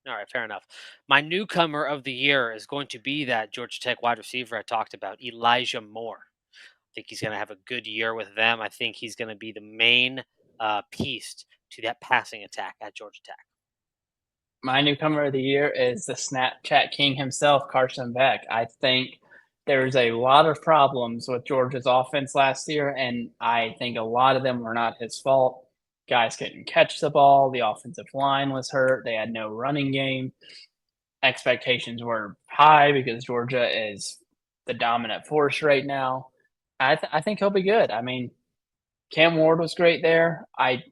All right, fair enough. My newcomer of the year is going to be that Georgia Tech wide receiver I talked about, Elijah Moore. I think he's going to have a good year with them. I think he's going to be the main piece to that passing attack at Georgia Tech. My newcomer of the year is the Snapchat king himself, Carson Beck. I think there's a lot of problems with Georgia's offense last year, and I think a lot of them were not his fault. Guys couldn't catch the ball. The offensive line was hurt. They had no running game. Expectations were high because Georgia is the dominant force right now. I think he'll be good. I mean, Cam Ward was great there. I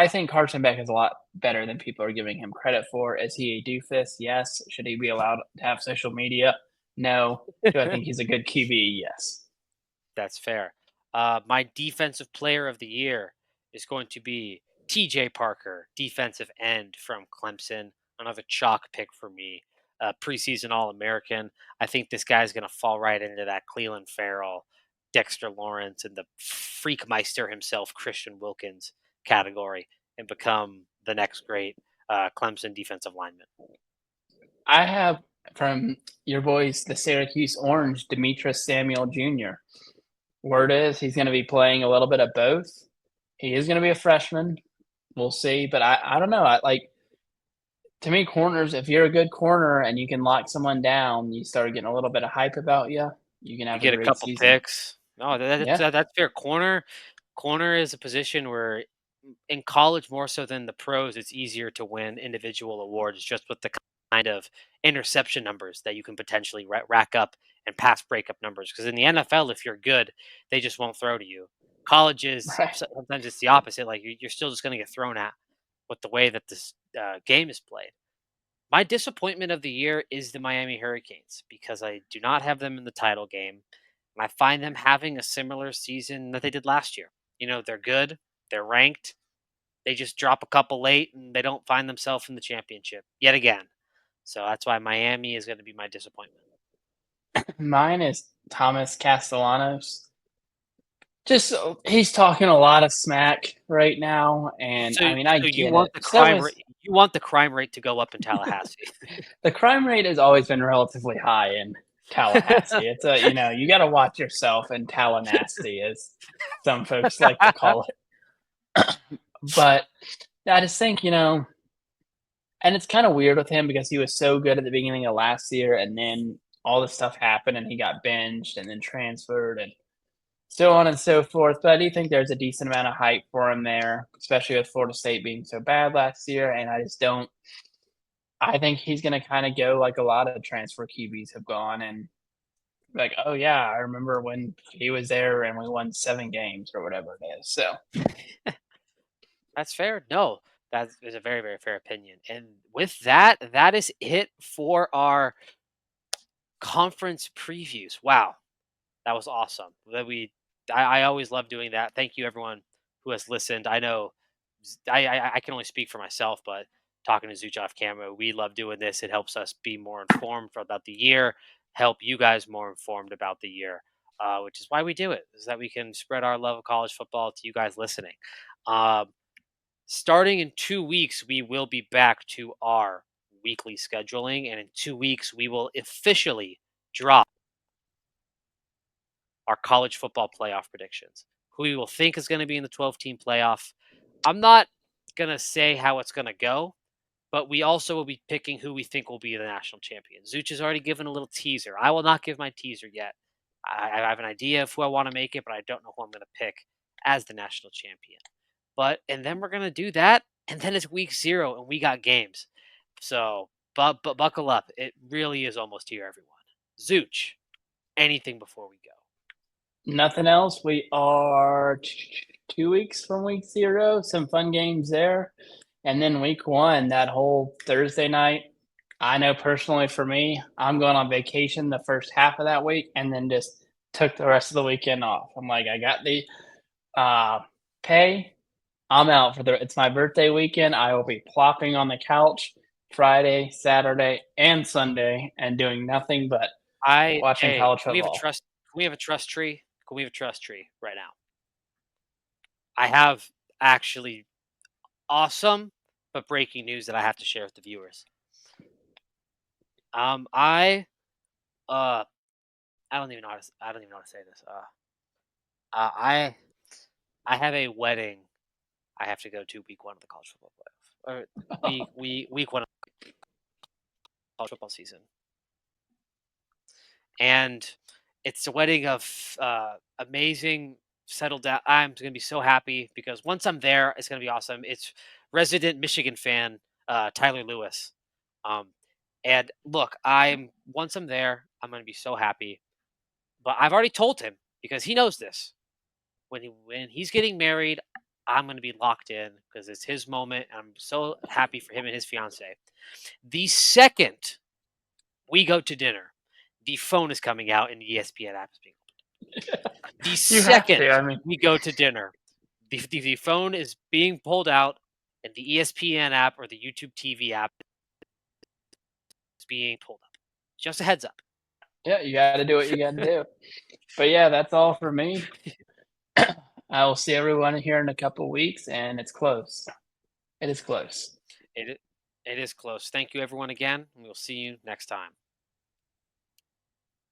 think Carson Beck is a lot better than people are giving him credit for. Is he a doofus? Yes. Should he be allowed to have social media? No. Do I think he's a good QB? Yes. That's fair. My defensive player of the year is going to be TJ Parker, defensive end from Clemson. Another chalk pick for me. Preseason All American. I think this guy's going to fall right into that Cleveland Farrell, Dexter Lawrence, and the Freakmeister himself, Christian Wilkins category, and become the next great Clemson defensive lineman. I have from your boys, the Syracuse Orange, Demetrius Samuel Jr. Word is he's going to be playing a little bit of both. He is going to be a freshman. We'll see, but I don't know. To me, corners. If you're a good corner and you can lock someone down, you start getting a little bit of hype about you. You can You have a get a great couple season. picks. No, Yeah, that's fair. Corner is a position where in college more so than the pros, it's easier to win individual awards just with the kind of interception numbers that you can potentially rack up and pass breakup numbers. Because in the NFL, if you're good, they just won't throw to you. Colleges right. sometimes it's the opposite. Like you're still just going to get thrown at with the way that this game is played. My disappointment of the year is the Miami Hurricanes because I do not have them in the title game. And I find them having a similar season that they did last year. They're good, they're ranked, they just drop a couple late and they don't find themselves in the championship yet again. So that's why Miami is going to be my disappointment. Mine is Thomas Castellanos. Just he's talking a lot of smack right now, and So, I mean I so you get want it. the So crime is rate? You want the crime rate to go up in Tallahassee? the crime rate has always been relatively high in Tallahassee. It's you got to watch yourself in Tallahassee, as some folks like to call it. But I just think and it's kind of weird with him because he was so good at the beginning of last year, and then all this stuff happened, and he got benched, and then transferred, and so on and so forth. But I do think there's a decent amount of hype for him there, especially with Florida State being so bad last year. And I just don't. I think he's going to kind of go like a lot of transfer QBs have gone, and like, oh yeah, I remember when he was there and we won 7 games or whatever it is. So That's fair. No, that is a very, very fair opinion. And with that, that is it for our conference previews. Wow, that was awesome. I always love doing that. Thank you everyone who has listened. I know I can only speak for myself, but talking to Zooch off camera, we love doing this. It helps us be more informed about the year, help you guys more informed about the year, which is why we do it. Is that we can spread our love of college football to you guys listening. Um, Starting in 2 weeks, we will be back to our weekly scheduling, and in 2 weeks, we will officially drop our college football playoff predictions. Who we will think is going to be in the 12-team playoff. I'm not going to say how it's going to go, but we also will be picking who we think will be the national champion. Zooch has already given a little teaser. I will not give my teaser yet. I have an idea of who I want to make it, but I don't know who I'm going to pick as the national champion. And then we're going to do that, and then it's week 0, and we got games. So, but buckle up. It really is almost here, everyone. Zooch, anything before we go? Nothing else. We are 2 weeks from week 0. Some fun games there. And then week 1, that whole Thursday night. I know personally for me, I'm going on vacation the first half of that week and then just took the rest of the weekend off. I'm like, I got the pay. I'm out for it's my birthday weekend. I will be plopping on the couch Friday, Saturday, and Sunday and doing nothing but watching Hey, college can we have a football. trust? Can we have a trust tree? Can we have a trust tree right now? I have actually awesome but breaking news that I have to share with the viewers. I uh I don't even know I don't even know how to say this. Uh I I have a wedding I have to go to week 1 of the college football playoff. Or week 1 of the college football season. And it's a wedding of amazing, settled down. I'm going to be so happy because once I'm there, it's going to be awesome. It's resident Michigan fan Tyler Lewis. Um, and look, once I'm there, I'm going to be so happy. But I've already told him because he knows this. When he's getting married, I'm going to be locked in because it's his moment. And I'm so happy for him and his fiance. The second we go to dinner, the phone is coming out and the ESPN app is being opened. The You have second to. I mean, we go to dinner, the phone is being pulled out and the ESPN app or the YouTube TV app is being pulled up. Just a heads up. yeah, you got to do what you got to do. But yeah, that's all for me. I will see everyone here in a couple weeks, and it's close. It is close. It is close. Thank you everyone again, and we'll see you next time.